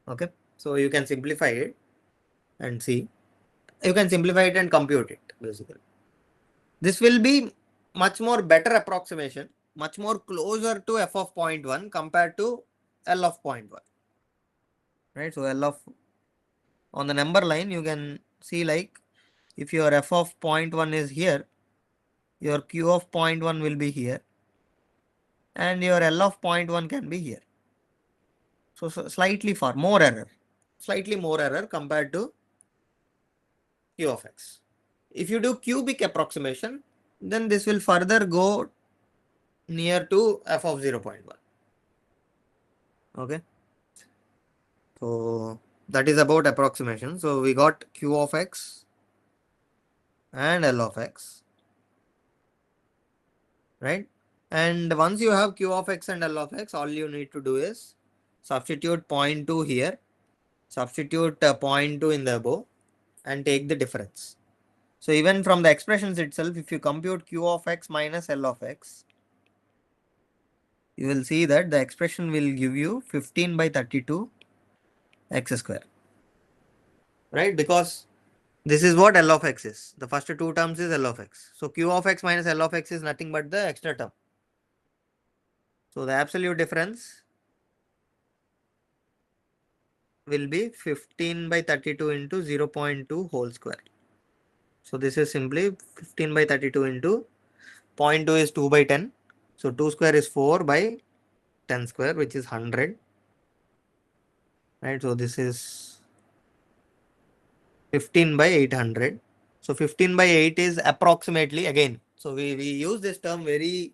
Okay. So you can simplify it and see. You can simplify it and compute it basically. This will be much more better approximation, much more closer to f of 0.1 compared to L of 0.1. Right. So L of on the number line, you can see like if your f of 0.1 is here, your q of 0.1 will be here and your L of 0.1 can be here. So slightly slightly more error compared to q of x. If you do cubic approximation, then this will further go near to f of 0.1. Okay. So that is about approximation. So we got q of x and L of x, right? And once you have q of x and L of x, all you need to do is substitute 0.2 here, substitute 0.2 in the above and take the difference. So even from the expressions itself, if you compute q of x minus L of x, you will see that the expression will give you 15 by 32 x square, right? Because this is what L of x is. The first two terms is L of x. So q of x minus L of x is nothing but the extra term. So the absolute difference will be 15 by 32 into 0.2 whole square. So this is simply 15 by 32 into 0.2 is 2 by 10. So 2 square is 4 by 10 square, which is 100. Right. So this is 15 by 800. So 15 by 8 is approximately again. So we use this term very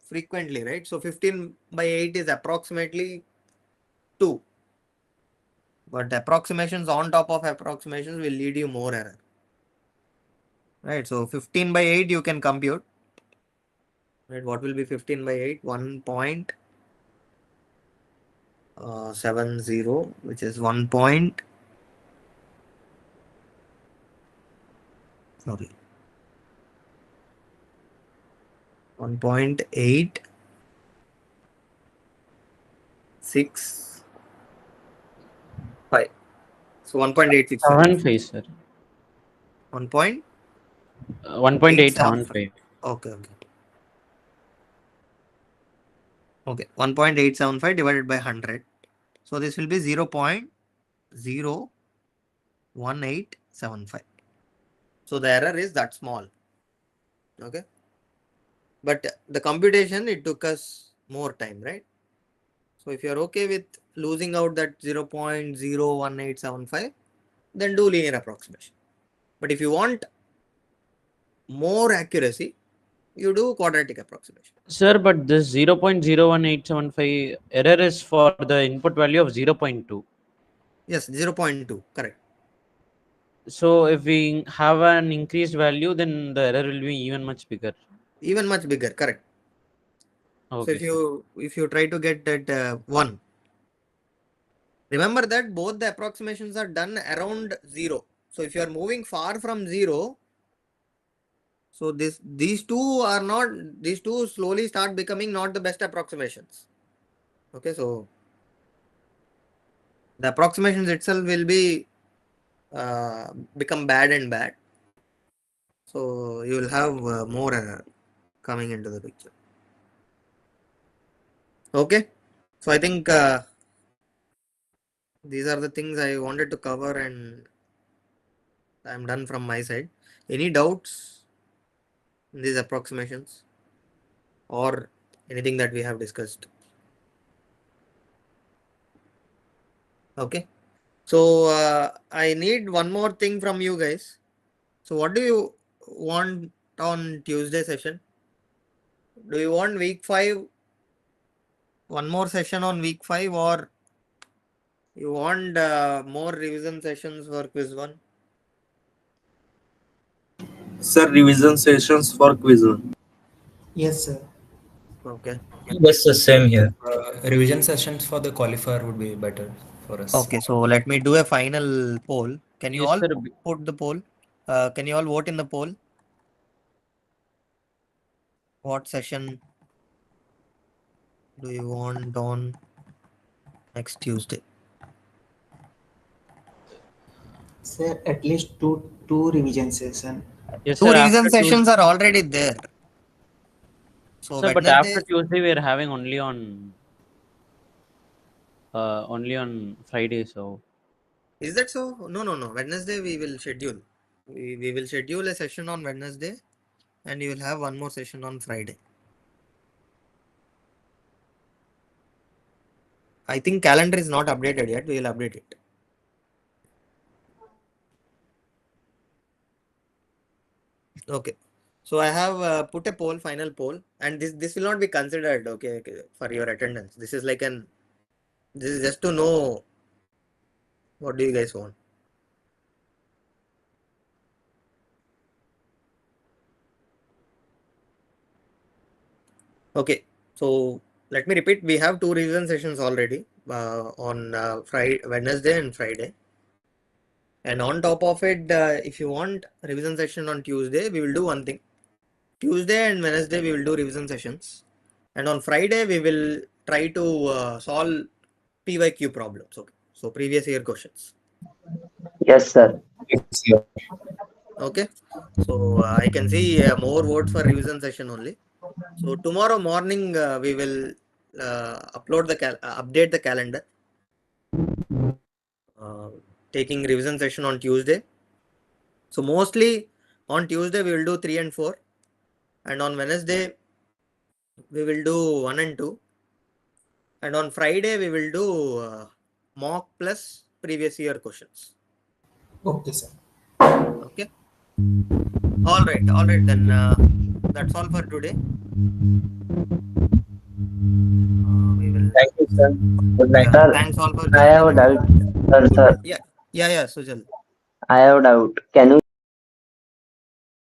frequently, right? So 15 by 8 is approximately 2. But approximations on top of approximations will lead you more error. Right. So 15 by 8 you can compute. Right. What will be 15 by 8? 1.70, which is 1 point. Sorry. 1.865. So 1.865. 75, sir. 1.875. 1.875. Okay. Okay. 1.875 divided by 100. So this will be 0.01875. So the error is that small. Okay. But the computation, it took us more time, right? So if you're okay with losing out that 0.01875, then do linear approximation. But if you want more accuracy, you do quadratic approximation. Sir, but this 0.01875 error is for the input value of 0.2. Yes, 0.2, correct. So if we have an increased value, then the error will be even much bigger. Even much bigger, correct. Okay, So if you try to get that 1, remember that both the approximations are done around 0. So if you are moving far from 0, so these two slowly start becoming not the best approximations. Okay, so the approximations itself will be become bad and bad. So you will have more error coming into the picture. Okay. So I think these are the things I wanted to cover, and I'm done from my side. Any doubts in these approximations or anything that we have discussed? Okay. So I need one more thing from you guys. So what do you want on Tuesday session? Do you want week 5, one more session on week 5, or you want more revision sessions for quiz 1? Sir, revision sessions for quiz 1. Yes, sir. Okay. Yes, the same here. Revision sessions for the qualifier would be better for us. Okay, so let me do a final poll. Can you Yes, all sir. put the poll? Can you all vote in the poll? What session do you want on next Tuesday? Sir, at least two revision session. Yes, Two sir. revision After sessions are already there. So Sir, but after Wednesday, Tuesday we are having only on Friday. So is that so? No, no, no. Wednesday we will schedule. We will schedule a session on Wednesday, and you will have one more session on Friday. I think calendar is not updated yet. We will update it. Okay. So I have put a poll, final poll, and this will not be considered okay for your attendance. This is this is just to know what do you guys want. Okay. So let me repeat. We have two revision sessions already on Friday, Wednesday, and Friday. And on top of it, if you want revision session on Tuesday, we will do one thing. Tuesday and Wednesday we will do revision sessions, and on Friday we will try to solve PYQ problems. Okay, so previous year questions. Yes, sir. Okay, so I can see more votes for revision session only. So tomorrow morning we will upload the update the calendar, taking revision session on Tuesday. So mostly on Tuesday we will do 3 and 4, and on Wednesday we will do 1 and 2, and on Friday we will do mock plus previous year questions. Okay, sir. Okay. All right. Then that's all for today. We will. Thank you, sir. Good night. Sir, Thanks all for I have a joining. doubt. Sir, Yeah. Sujal. I have a doubt. Can you